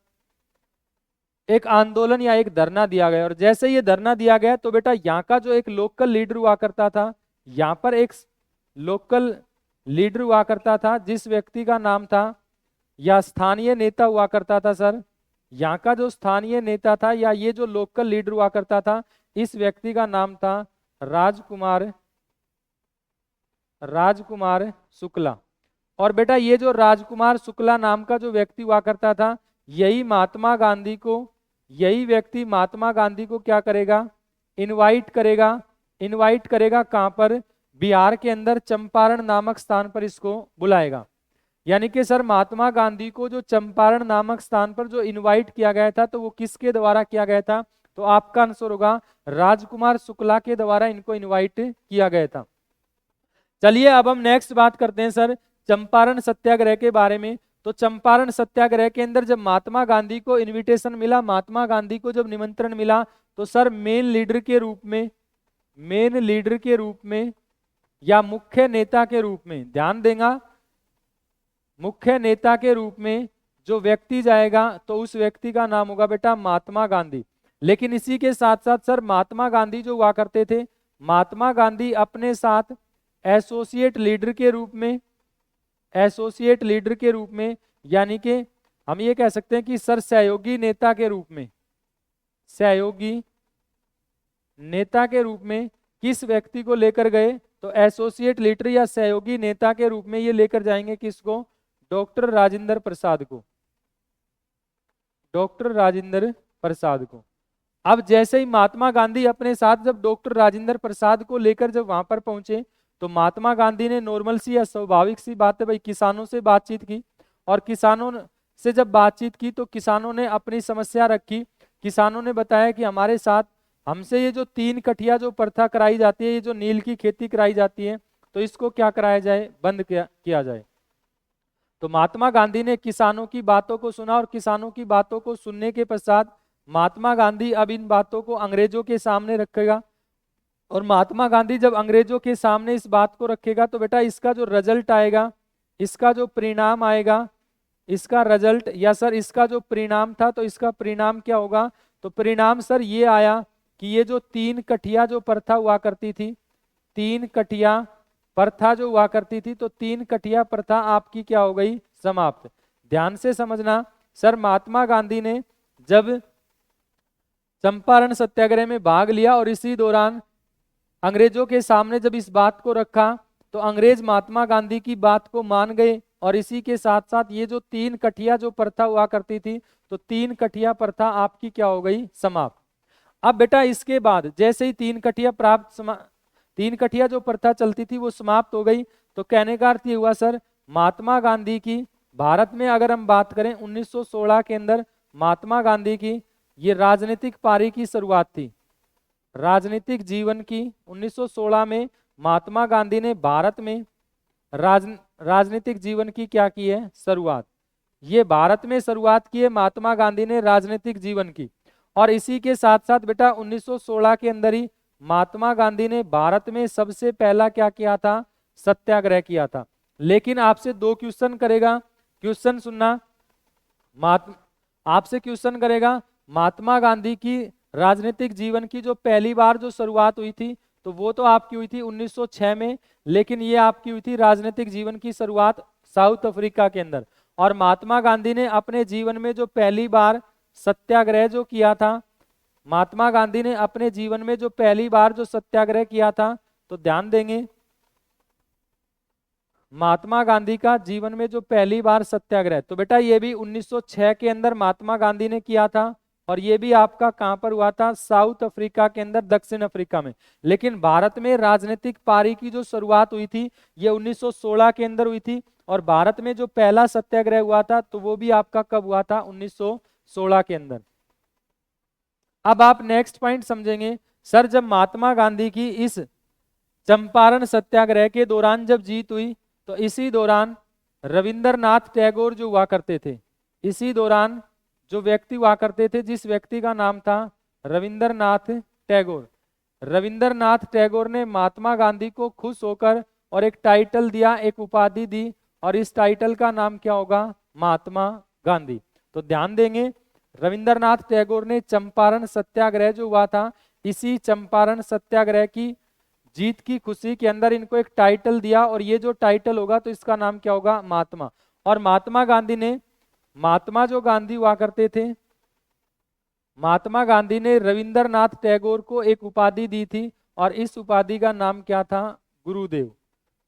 A: एक आंदोलन या एक धरना दिया गया। और जैसे ये धरना दिया गया तो बेटा यहाँ का जो एक लोकल लीडर हुआ करता था, यहाँ पर एक लोकल लीडर हुआ करता था जिस व्यक्ति का नाम था, या स्थानीय नेता हुआ करता था सर, यहाँ का जो स्थानीय नेता था या ये जो लोकल लीडर हुआ करता था, इस व्यक्ति का नाम था राजकुमार, राजकुमार शुक्ला। और बेटा ये जो राजकुमार शुक्ला नाम का जो व्यक्ति हुआ करता था, यही महात्मा गांधी को, यही व्यक्ति महात्मा गांधी को क्या करेगा, इनवाइट करेगा। इनवाइट करेगा कहां पर, बिहार के अंदर चंपारण नामक स्थान पर इसको बुलाएगा। यानी कि सर महात्मा गांधी को जो चंपारण नामक स्थान पर जो इनवाइट किया गया था, तो वो किसके द्वारा किया गया था, तो आपका आंसर होगा राजकुमार शुक्ला के द्वारा इनको इनवाइट किया गया था। चलिए अब हम नेक्स्ट बात करते हैं सर चंपारण सत्याग्रह के बारे में। तो चंपारण सत्याग्रह के अंदर जब महात्मा गांधी को इनविटेशन मिला, महात्मा गांधी को जब निमंत्रण मिला, तो सर मेन लीडर के रूप में, मेन लीडर के रूप में या मुख्य नेता के रूप में, ध्यान देगा, मुख्य नेता के रूप में जो व्यक्ति जाएगा तो उस व्यक्ति का नाम होगा बेटा महात्मा गांधी। लेकिन इसी के साथ साथ सर महात्मा गांधी जो हुआ करते थे, महात्मा गांधी अपने साथ एसोसिएट लीडर के रूप में, एसोसिएट लीडर के रूप में, यानी कि हम ये कह सकते हैं कि सर सहयोगी नेता के रूप में, सहयोगी नेता के रूप में किस व्यक्ति को लेकर गए, तो एसोसिएट लीडर या सहयोगी नेता के रूप में ये लेकर जाएंगे किसको, डॉक्टर राजेंद्र प्रसाद को, डॉक्टर राजेंद्र प्रसाद को। अब जैसे ही महात्मा गांधी अपने साथ जब डॉक्टर राजेंद्र प्रसाद को लेकर जब वहां पर पहुंचे, तो महात्मा गांधी ने नॉर्मल सी या स्वाभाविक सी बात है भाई, किसानों से बातचीत की। और किसानों से जब बातचीत की तो किसानों ने अपनी समस्या रखी। किसानों ने बताया कि हमारे साथ, हमसे ये जो 3 कठिया जो प्रथा कराई जाती है, ये जो नील की खेती कराई जाती है, तो इसको क्या कराया जाए, बंद किया जाए। तो महात्मा गांधी ने किसानों की बातों को सुना, और किसानों की बातों को सुनने के पश्चात महात्मा गांधी अब इन बातों को अंग्रेजों के सामने रखेगा। और महात्मा गांधी जब अंग्रेजों के सामने इस बात को रखेगा, तो बेटा इसका जो रिजल्ट आएगा, इसका जो परिणाम आएगा, इसका रिजल्ट या सर इसका जो परिणाम था, तो इसका परिणाम क्या होगा, तो परिणाम सर ये आया कि ये जो 3 कठिया जो प्रथा हुआ करती थी, 3 कठिया प्रथा जो हुआ करती थी, तो 3 कठिया प्रथा आपकी क्या हो गई, समाप्त। ध्यान से समझना सर, महात्मा गांधी ने जब चंपारण सत्याग्रह में भाग लिया और इसी दौरान अंग्रेजों के सामने जब इस बात को रखा, तो अंग्रेज महात्मा गांधी की बात को मान गए। और इसी के साथ साथ ये जो 3 कठिया जो प्रथा हुआ करती थी, तो 3 कठिया प्रथा आपकी क्या हो गई, समाप्त। अब बेटा इसके बाद जैसे ही 3 कठिया 3 कठिया जो प्रथा चलती थी वो समाप्त हो गई। तो कहने का अर्थ ये हुआ सर, महात्मा गांधी की भारत में अगर हम बात करें 1916 के अंदर महात्मा गांधी की ये राजनीतिक पारी की शुरुआत थी, राजनीतिक जीवन की। 1916 में महात्मा गांधी ने भारत में राजनीतिक जीवन की क्या की है, शुरुआत। ये भारत में शुरुआत की है महात्मा गांधी ने राजनीतिक जीवन की। और इसी के साथ साथ बेटा 1916 के अंदर ही महात्मा गांधी ने भारत में सबसे पहला क्या किया था, सत्याग्रह किया था। लेकिन आपसे 2 क्वेश्चन करेगा, क्वेश्चन सुनना, आपसे क्वेश्चन करेगा महात्मा गांधी की राजनीतिक जीवन की जो पहली बार जो शुरुआत हुई थी, तो वो तो आपकी हुई थी 1906 में, लेकिन ये आपकी हुई थी राजनीतिक जीवन की शुरुआत साउथ अफ्रीका के अंदर। और महात्मा गांधी ने अपने जीवन में जो पहली बार सत्याग्रह जो किया था, महात्मा गांधी ने अपने जीवन में जो पहली बार जो सत्याग्रह किया था, तो ध्यान देंगे महात्मा गांधी का जीवन में जो पहली बार सत्याग्रह, तो बेटा ये भी 1906 के अंदर महात्मा गांधी ने किया था। और ये भी आपका कहां पर हुआ था, साउथ अफ्रीका के अंदर, दक्षिण अफ्रीका में। लेकिन भारत में राजनीतिक पारी की जो शुरुआत हुई थी ये 1916 के अंदर हुई थी। और भारत में जो पहला सत्याग्रह हुआ था, तो वो भी आपका कब हुआ था, 1916 के अंदर। अब आप नेक्स्ट पॉइंट समझेंगे सर, जब महात्मा गांधी की इस चंपारण सत्याग्रह के दौरान जब जीत हुई, तो इसी दौरान रविंद्रनाथ टैगोर जो हुआ करते थे, इसी दौरान जो व्यक्ति हुआ करते थे, जिस व्यक्ति का नाम था रविंद्रनाथ टैगोर, रविंद्रनाथ टैगोर ने महात्मा गांधी को खुश होकर और एक टाइटल दिया, एक उपाधि दी, और इस टाइटल का नाम क्या होगा? महात्मा गांधी। तो ध्यान देंगे, रविंद्रनाथ टैगोर ने चंपारण सत्याग्रह जो हुआ था, इसी चंपारण सत्याग्रह की जीत की खुशी के अंदर इनको एक टाइटल दिया, और ये जो टाइटल होगा तो इसका नाम क्या होगा? महात्मा। और महात्मा गांधी ने, महात्मा जो गांधी हुआ करते थे, महात्मा गांधी ने रविंद्रनाथ टैगोर को एक उपाधि दी थी, और इस उपाधि का नाम क्या था? गुरुदेव।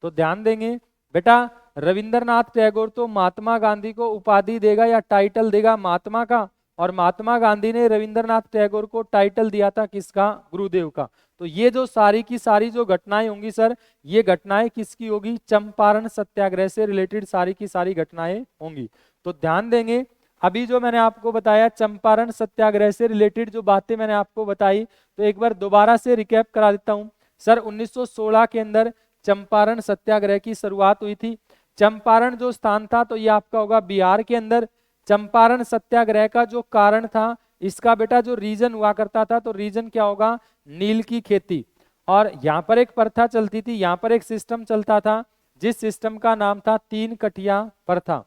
A: तो ध्यान देंगे बेटा, रविंद्रनाथ टैगोर तो महात्मा गांधी को उपाधि देगा या टाइटल देगा? महात्मा का। और महात्मा गांधी ने रविंद्रनाथ टैगोर को टाइटल दिया था किसका? गुरुदेव का। तो ये जो सारी की सारी जो घटनाएं होंगी सर, ये घटनाएं किसकी होगी? चंपारण सत्याग्रह से रिलेटेड सारी की सारी घटनाएं होंगी। तो ध्यान देंगे, अभी जो मैंने आपको बताया चंपारण सत्याग्रह से रिलेटेड जो बातें मैंने आपको बताई, तो एक बार दोबारा से रिकैप करा देता हूं। सर 1916 के अंदर चंपारण सत्याग्रह की शुरुआत हुई थी। चंपारण जो स्थान था तो ये आपका होगा बिहार के अंदर। चंपारण सत्याग्रह का जो कारण था, इसका बेटा जो रीजन हुआ करता था, तो रीजन क्या होगा? नील की खेती। और यहाँ पर एक प्रथा चलती थी, यहाँ पर एक सिस्टम चलता था, जिस सिस्टम का नाम था 3 कठिया प्रथा।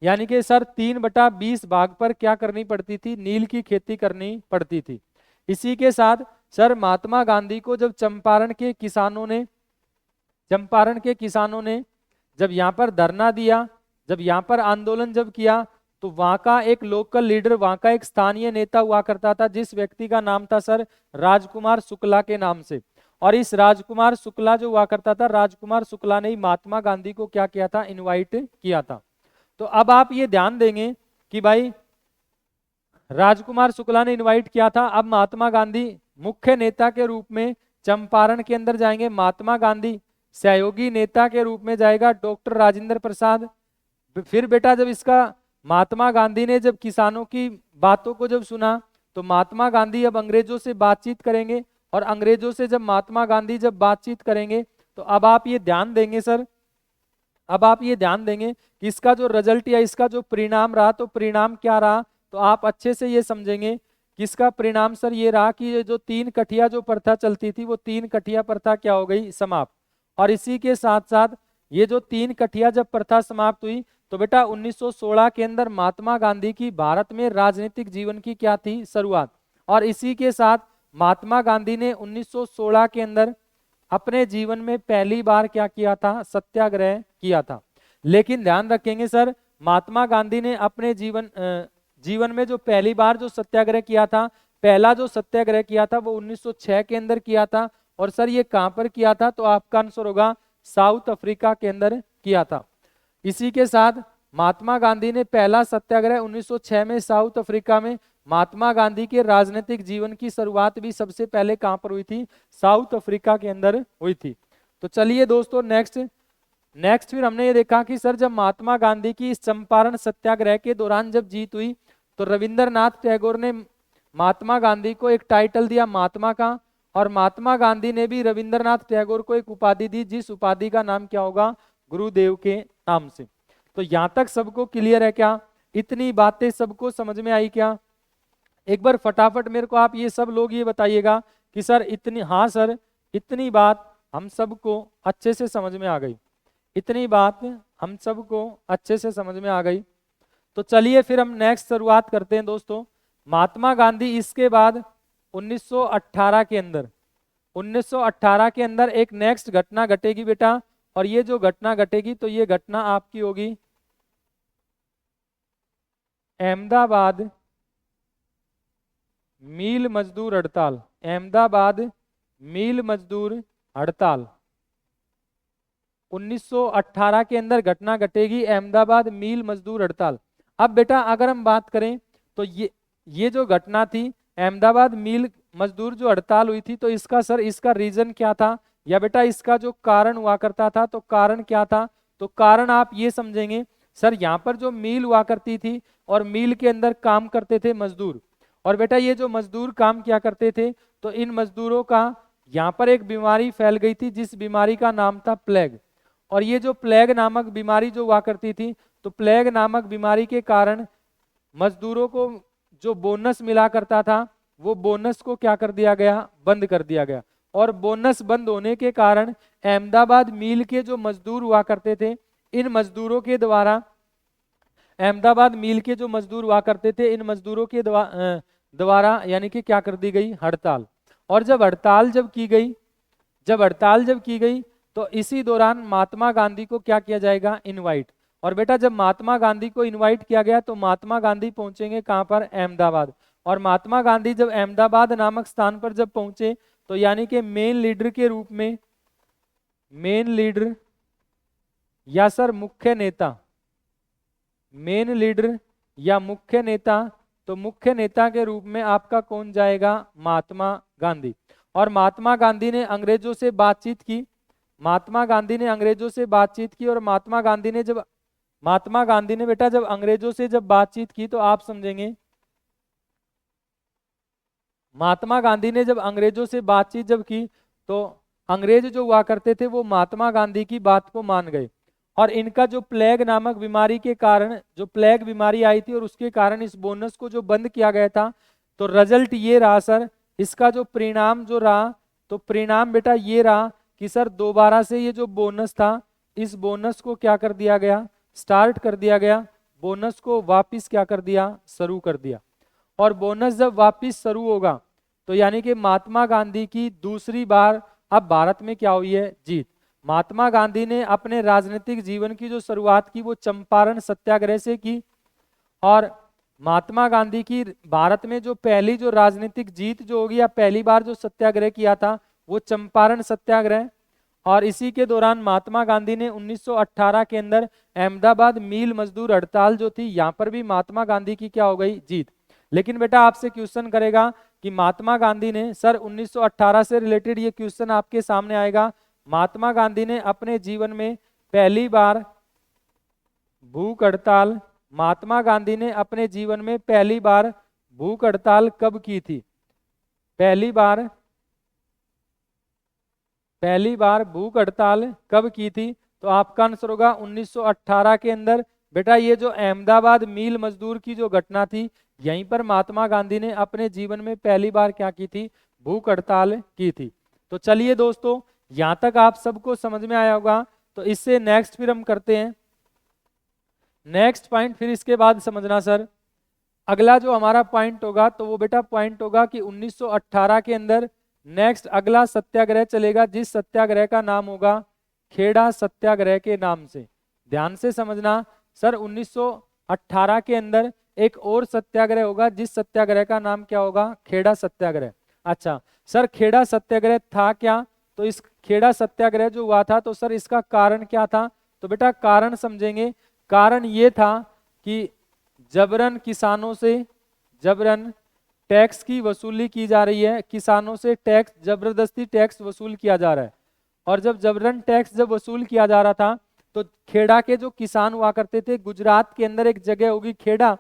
A: यानी कि सर 3/20 भाग पर क्या करनी पड़ती थी? नील की खेती करनी पड़ती थी। इसी के साथ सर महात्मा गांधी को जब चंपारण के किसानों ने जब यहाँ पर धरना दिया, जब यहाँ पर आंदोलन जब किया, तो वहां का एक लोकल लीडर, वहां का एक स्थानीय नेता हुआ करता था, जिस व्यक्ति का नाम था सर राजकुमार शुक्ला के नाम से। और इस राजकुमार शुक्ला जो हुआ करता था, राजकुमार शुक्ला ने ही महात्मा गांधी को क्या किया था? इनवाइट किया था। तो अब आप ये ध्यान देंगे कि भाई राजकुमार शुक्ला ने इनवाइट किया था। अब महात्मा गांधी मुख्य नेता के रूप में चंपारण के अंदर जाएंगे, महात्मा गांधी सहयोगी नेता के रूप में जाएगा डॉक्टर राजेंद्र प्रसाद। फिर बेटा जब इसका महात्मा गांधी ने जब किसानों की बातों को जब सुना, तो महात्मा गांधी अब अंग्रेजों से बातचीत करेंगे, और अंग्रेजों से जब महात्मा गांधी जब बातचीत करेंगे, तो अब आप ये ध्यान देंगे सर, अब आप ये ध्यान देंगे कि इसका जो रिजल्ट या इसका जो परिणाम रहा, तो परिणाम क्या रहा? तो आप अच्छे से ये समझेंगे कि इसका परिणाम सर ये रहा कि ये जो 3 कठिया जो प्रथा चलती थी, वो 3 कठिया प्रथा क्या हो गई? समाप्त। और इसी के साथ साथ ये जो 3 कठिया जब प्रथा समाप्त हुई, तो बेटा 1916 के अंदर महात्मा गांधी की भारत में राजनीतिक जीवन की क्या थी? शुरुआत। और इसी के साथ महात्मा गांधी ने 1916 के अंदर अपने जीवन में पहली बार क्या किया था? सत्याग्रह किया था। लेकिन ध्यान रखेंगे सर, महात्मा गांधी ने अपने जीवन में जो पहली बार जो सत्याग्रह किया था, पहला जो सत्याग्रह किया था वो 1906 के अंदर किया था। और सर ये कहां पर किया था? तो आपका आंसर होगा साउथ अफ्रीका के अंदर किया था। इसी के साथ महात्मा गांधी ने पहला सत्याग्रह 1906 में साउथ अफ्रीका में। महात्मा गांधी के राजनीतिक जीवन की शुरुआत भी सबसे पहले कहां पर हुई थी? साउथ अफ्रीका के अंदर हुई थी। तो चलिए दोस्तों नेक्स्ट फिर हमने ये देखा कि सर जब महात्मा गांधी की इस चंपारण सत्याग्रह के दौरान जब जीत हुई, तो रविंद्रनाथ टैगोर ने महात्मा गांधी को एक टाइटल दिया महात्मा का, और महात्मा गांधी ने भी रविंद्रनाथ टैगोर को एक उपाधि दी, जिस उपाधि का नाम क्या होगा? गुरुदेव के नाम से। तो यहां तक सबको क्लियर है क्या? इतनी बातें सबको समझ में आई क्या? एक बार फटाफट मेरे को आप ये सब लोग ये बताइएगा कि सर इतनी, हाँ सर इतनी बात हम सबको अच्छे से समझ में आ गई, इतनी बात हम सबको अच्छे से समझ में आ गई। तो चलिए फिर हम नेक्स्ट शुरुआत करते हैं दोस्तों। महात्मा गांधी इसके बाद 1918 के अंदर एक नेक्स्ट घटना घटेगी बेटा, और ये जो घटना घटेगी तो ये घटना आपकी होगी अहमदाबाद मील मजदूर हड़ताल। अहमदाबाद मील मजदूर हड़ताल 1918 के अंदर घटना घटेगी अहमदाबाद मील मजदूर हड़ताल। अब बेटा अगर हम बात करें तो ये जो घटना थी अहमदाबाद मील मजदूर जो हड़ताल हुई थी, तो इसका सर इसका रीजन क्या था, या बेटा इसका जो कारण हुआ करता था, तो कारण क्या था? तो कारण आप ये समझेंगे सर, यहाँ पर जो मील हुआ करती थी और मील के अंदर काम करते थे मजदूर, और बेटा ये जो मजदूर काम किया करते थे, तो इन मजदूरों का यहाँ पर एक बीमारी फैल गई थी, जिस बीमारी का नाम था प्लेग। और ये जो प्लेग नामक बीमारी जो हुआ करती थी, तो प्लेग नामक बीमारी के कारण मजदूरों को जो बोनस मिला करता था, वो बोनस को क्या कर दिया गया? बंद कर दिया गया। और बोनस बंद होने के कारण अहमदाबाद मिल के जो मजदूर हुआ करते थे, इन मजदूरों के द्वारा, अहमदाबाद मिल के जो मजदूर हुआ करते थे, इन मजदूरों के द्वारा यानी कि क्या कर दी गई, हड़ताल। और जब हड़ताल जब की गई तो इसी दौरान महात्मा गांधी को क्या किया जाएगा, इनवाइट। और बेटा जब महात्मा गांधी को इनवाइट किया गया तो महात्मा गांधी पहुंचेंगे कहां पर, अहमदाबाद। और महात्मा गांधी जब अहमदाबाद नामक स्थान पर जब पहुंचे तो यानी कि मेन लीडर के रूप में, मेन लीडर या सर मुख्य नेता, मेन लीडर या मुख्य नेता, तो मुख्य नेता के रूप में आपका कौन जाएगा, महात्मा गांधी। और महात्मा गांधी ने अंग्रेजों से बातचीत की, महात्मा गांधी ने अंग्रेजों से बातचीत की। और महात्मा गांधी ने बेटा जब अंग्रेजों से जब बातचीत की तो आप समझेंगे, महात्मा गांधी ने जब अंग्रेजों से बातचीत जब की तो अंग्रेज जो हुआ करते थे वो महात्मा गांधी की बात को मान गए। और इनका जो प्लेग नामक बीमारी के कारण, जो प्लेग बीमारी आई थी और उसके कारण इस बोनस को जो बंद किया गया था, तो रिजल्ट ये रहा सर, इसका जो परिणाम जो रहा, तो परिणाम बेटा ये रहा कि सर दोबारा से ये जो बोनस था, इस बोनस को क्या कर दिया गया, स्टार्ट कर दिया गया, बोनस को वापिस क्या कर दिया, शुरू कर दिया। और बोनस जब वापिस शुरू होगा तो यानी कि महात्मा गांधी की दूसरी बार अब भारत में क्या हुई है, जीत। महात्मा गांधी ने अपने राजनीतिक जीवन की जो शुरुआत की वो चंपारण सत्याग्रह से की। और महात्मा गांधी की भारत में जो पहली जो राजनीतिक जीत जो होगी या पहली बार जो सत्याग्रह किया था वो चंपारण सत्याग्रह। और इसी के दौरान महात्मा गांधी ने 1918 के अंदर अहमदाबाद मिल मजदूर हड़ताल जो थी, यहाँ पर भी महात्मा गांधी की क्या हो गई, जीत। लेकिन बेटा आपसे क्वेश्चन करेगा कि महात्मा गांधी ने, सर 1918 से रिलेटेड ये क्वेश्चन आपके सामने आएगा, महात्मा गांधी ने अपने जीवन में पहली बार भूख हड़ताल, महात्मा गांधी ने अपने जीवन में पहली बार भूख हड़ताल कब की थी, पहली बार भूख हड़ताल कब की थी, तो आपका आंसर होगा 1918 के अंदर। बेटा ये जो अहमदाबाद मिल मजदूर की जो घटना थी, यहीं पर महात्मा गांधी ने अपने जीवन में पहली बार क्या की थी, भूख हड़ताल की थी। तो चलिए दोस्तों, यहां तक आप सबको समझ में आया होगा। तो इससे नेक्स्ट फिर हम करते हैं नेक्स्ट पॉइंट। फिर इसके बाद समझना सर, अगला जो हमारा पॉइंट होगा तो वो बेटा पॉइंट होगा कि 1918 के अंदर नेक्स्ट अगला सत्याग्रह चलेगा, जिस सत्याग्रह का नाम होगा खेड़ा सत्याग्रह के नाम से। ध्यान से समझना सर, 1918 के अंदर एक और सत्याग्रह होगा, जिस सत्याग्रह का नाम क्या होगा, खेड़ा सत्याग्रह। अच्छा सर, खेड़ा सत्याग्रह था क्या, तो इस खेड़ा सत्याग्रह जो हुआ था तो सर इसका कारण क्या था, तो बेटा कारण समझेंगे। कारण ये था कि जबरन किसानों से, जबरन टैक्स की वसूली की जा रही है, किसानों से टैक्स, जबरदस्ती टैक्स वसूल किया जा रहा है। और जब जबरन टैक्स जब वसूल किया जा रहा था तो खेड़ा के जो किसान हुआ करते थे, गुजरात के अंदर एक जगह होगी खेड़ा,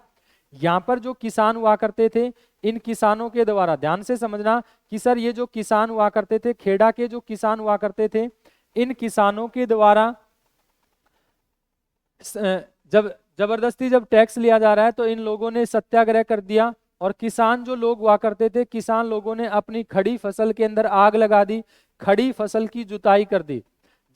A: यहाँ पर जो किसान हुआ करते थे, इन किसानों के द्वारा, ध्यान से समझना कि सर ये जो किसान हुआ करते थे, खेड़ा के जो किसान हुआ करते थे, इन किसानों के द्वारा जब जबरदस्ती जब टैक्स लिया जा रहा है तो इन लोगों ने सत्याग्रह कर दिया। और किसान जो लोग हुआ करते थे, किसान लोगों ने अपनी खड़ी फसल के अंदर आग लगा दी, खड़ी फसल की जुताई कर दी।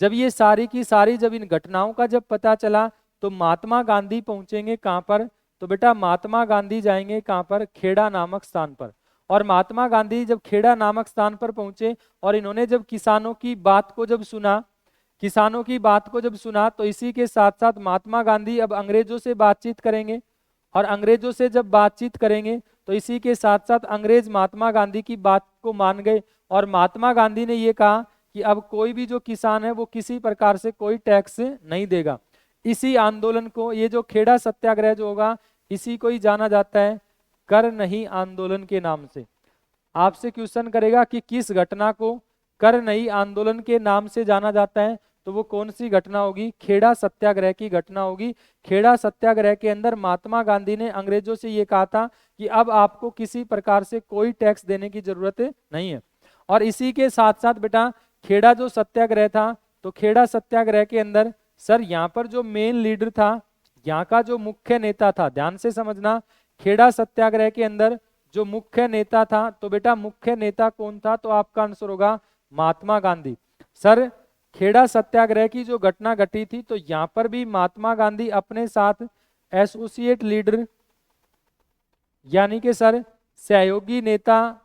A: जब ये सारी की सारी जब इन घटनाओं का जब पता चला तो महात्मा गांधी पहुंचेंगे कहां पर, तो बेटा महात्मा गांधी जाएंगे कहां पर, खेड़ा नामक स्थान पर। और महात्मा गांधी जब खेड़ा नामक स्थान पर पहुंचे और इन्होंने जब किसानों की बात को जब सुना, किसानों की बात को जब सुना तो इसी के साथ साथ महात्मा गांधी अब अंग्रेजों से बातचीत करेंगे। और अंग्रेजों से जब बातचीत करेंगे तो इसी के साथ साथ अंग्रेज महात्मा गांधी की बात को मान गए। और महात्मा गांधी ने ये कहा कि अब कोई भी जो किसान है वो किसी प्रकार से कोई टैक्स नहीं देगा। इसी आंदोलन को, ये जो खेड़ा सत्याग्रह जो होगा, इसी को ही जाना जाता है कर नहीं आंदोलन के नाम से। आपसे क्वेश्चन करेगा कि किस घटना को कर नहीं आंदोलन के नाम से जाना जाता है, तो वो कौन सी घटना होगी, खेड़ा सत्याग्रह की घटना होगी। खेड़ा सत्याग्रह के अंदर महात्मा गांधी ने अंग्रेजों से ये कहा था कि अब आपको किसी प्रकार से कोई टैक्स देने की जरूरत नहीं है। और इसी के साथ साथ बेटा खेड़ा जो सत्याग्रह था, तो खेड़ा सत्याग्रह के अंदर सर यहाँ पर जो मेन लीडर था, यहाँ का जो मुख्य नेता था, ध्यान से समझना, खेड़ा सत्याग्रह के अंदर जो मुख्य नेता था, तो बेटा मुख्य नेता कौन था, तो आपका आंसर होगा महात्मा गांधी। सर खेड़ा सत्याग्रह की जो घटना घटी थी तो यहाँ पर भी महात्मा गांधी अपने साथ एसोसिएट लीडर यानी कि सर सहयोगी नेता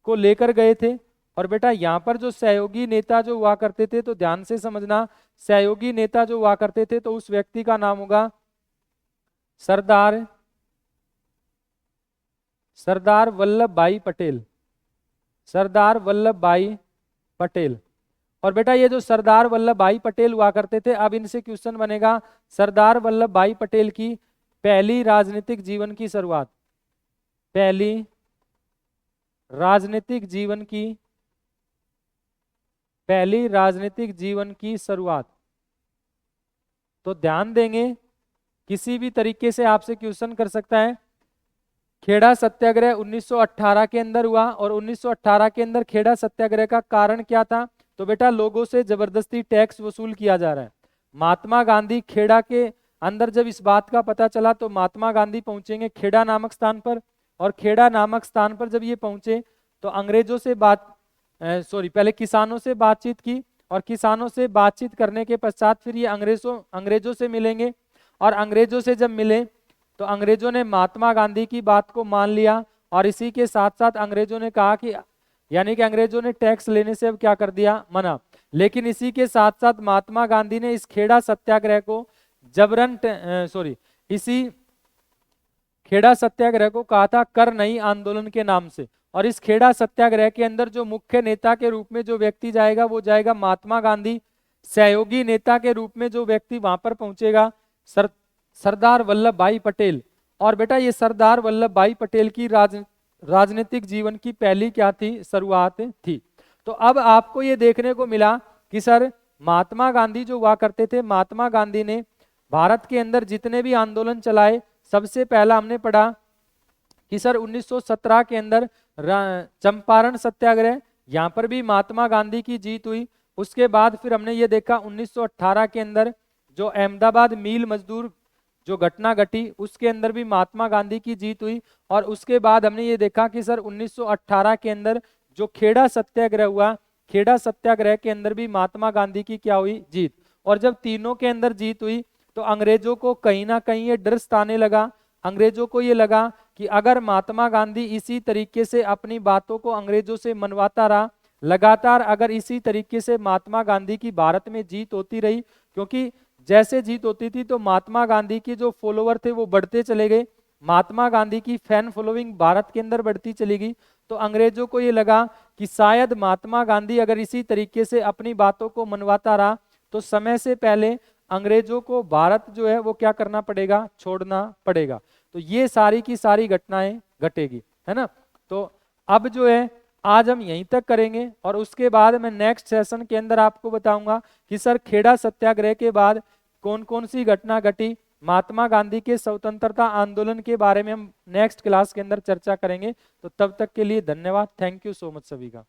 A: को लेकर गए थे। और बेटा यहाँ पर जो सहयोगी नेता जो हुआ करते थे तो ध्यान से समझना, सहयोगी नेता जो हुआ करते थे तो उस व्यक्ति का नाम होगा सरदार वल्लभ भाई पटेल, सरदार वल्लभ भाई पटेल। और बेटा ये जो सरदार वल्लभ भाई पटेल हुआ करते थे, अब इनसे क्वेश्चन बनेगा सरदार वल्लभ भाई पटेल की पहली राजनीतिक जीवन की शुरुआत, पहली राजनीतिक जीवन की, पहली राजनीतिक जीवन की शुरुआत। तो ध्यान देंगे किसी भी तरीके से आपसे क्वेश्चन कर सकता है। खेड़ा सत्याग्रह 1918 के अंदर हुआ और 1918 के अंदर खेड़ा सत्याग्रह का कारण क्या था? तो बेटा लोगों से जबरदस्ती टैक्स वसूल किया जा रहा है। महात्मा गांधी खेड़ा के अंदर जब इस बात का पता चला तो महात्मा गांधी पहुंचेंगे खेड़ा नामक स्थान पर, और खेड़ा नामक स्थान पर जब ये पहुंचे तो अंग्रेजों से पहले किसानों से बातचीत की, और किसानों से बातचीत करने के पश्चात फिर ये अंग्रेजों से मिलेंगे। और अंग्रेजों से जब मिले तो अंग्रेजों ने महात्मा गांधी की बात को मान लिया, और इसी के साथ साथ अंग्रेजों ने कहा कि यानी कि अंग्रेजों ने टैक्स लेने से अब क्या कर दिया, मना। लेकिन इसी के साथ साथ महात्मा गांधी ने इस खेड़ा सत्याग्रह को इसी खेड़ा सत्याग्रह को कहा था कर नहीं आंदोलन के नाम से। और इस खेड़ा सत्याग्रह के अंदर जो मुख्य नेता के रूप में जो व्यक्ति जाएगा वो जाएगा महात्मा गांधी। सहयोगी नेता के रूप में जो व्यक्ति वहां पर पहुंचेगा सरदार वल्लभ भाई पटेल। और बेटा ये सरदार वल्लभ भाई पटेल की राजनीतिक जीवन की पहली क्या थी, शुरुआत थी। तो अब आपको ये देखने को मिला कि सर महात्मा गांधी जो हुआ करते थे, महात्मा गांधी ने भारत के अंदर जितने भी आंदोलन चलाए, सबसे पहला हमने पढ़ा कि सर 1917 के अंदर चंपारण सत्याग्रह, यहाँ पर भी महात्मा गांधी की जीत हुई। उसके बाद फिर हमने ये देखा 1918 के अंदर जो अहमदाबाद मील मजदूर जो घटना घटी उसके अंदर भी महात्मा गांधी की जीत हुई। और उसके बाद हमने ये देखा कि सर 1918 के अंदर जो खेड़ा सत्याग्रह हुआ, खेड़ा सत्याग्रह के अंदर भी महात्मा गांधी की क्या हुई, जीत। और जब तीनों के अंदर जीत हुई तो अंग्रेजों को कहीं ना कहीं ये डर सताने लगा। अंग्रेजों को ये लगा कि अगर महात्मा गांधी इसी तरीके से अपनी बातों को अंग्रेजों से मनवाता रहा, लगातार अगर इसी तरीके से महात्मा गांधी की भारत में जीत होती रही, क्योंकि जैसे जीत होती थी तो महात्मा गांधी के जो फॉलोवर थे वो बढ़ते चले गए, महात्मा गांधी की फैन फॉलोइंग भारत के अंदर बढ़ती चली गई। तो अंग्रेजों को ये लगा कि शायद महात्मा गांधी अगर इसी तरीके से अपनी बातों को मनवाता रहा तो समय से पहले अंग्रेजों को भारत जो है वो क्या करना पड़ेगा, छोड़ना पड़ेगा। तो ये सारी की सारी घटनाएं घटेगी, है ना। तो अब जो है आज हम यहीं तक करेंगे, और उसके बाद मैं नेक्स्ट सेशन के अंदर आपको बताऊंगा कि सर खेड़ा सत्याग्रह के बाद कौन कौन सी घटना घटी। महात्मा गांधी के स्वतंत्रता आंदोलन के बारे में हम नेक्स्ट क्लास के अंदर चर्चा करेंगे। तो तब तक के लिए धन्यवाद, थैंक यू सो मच सभी का।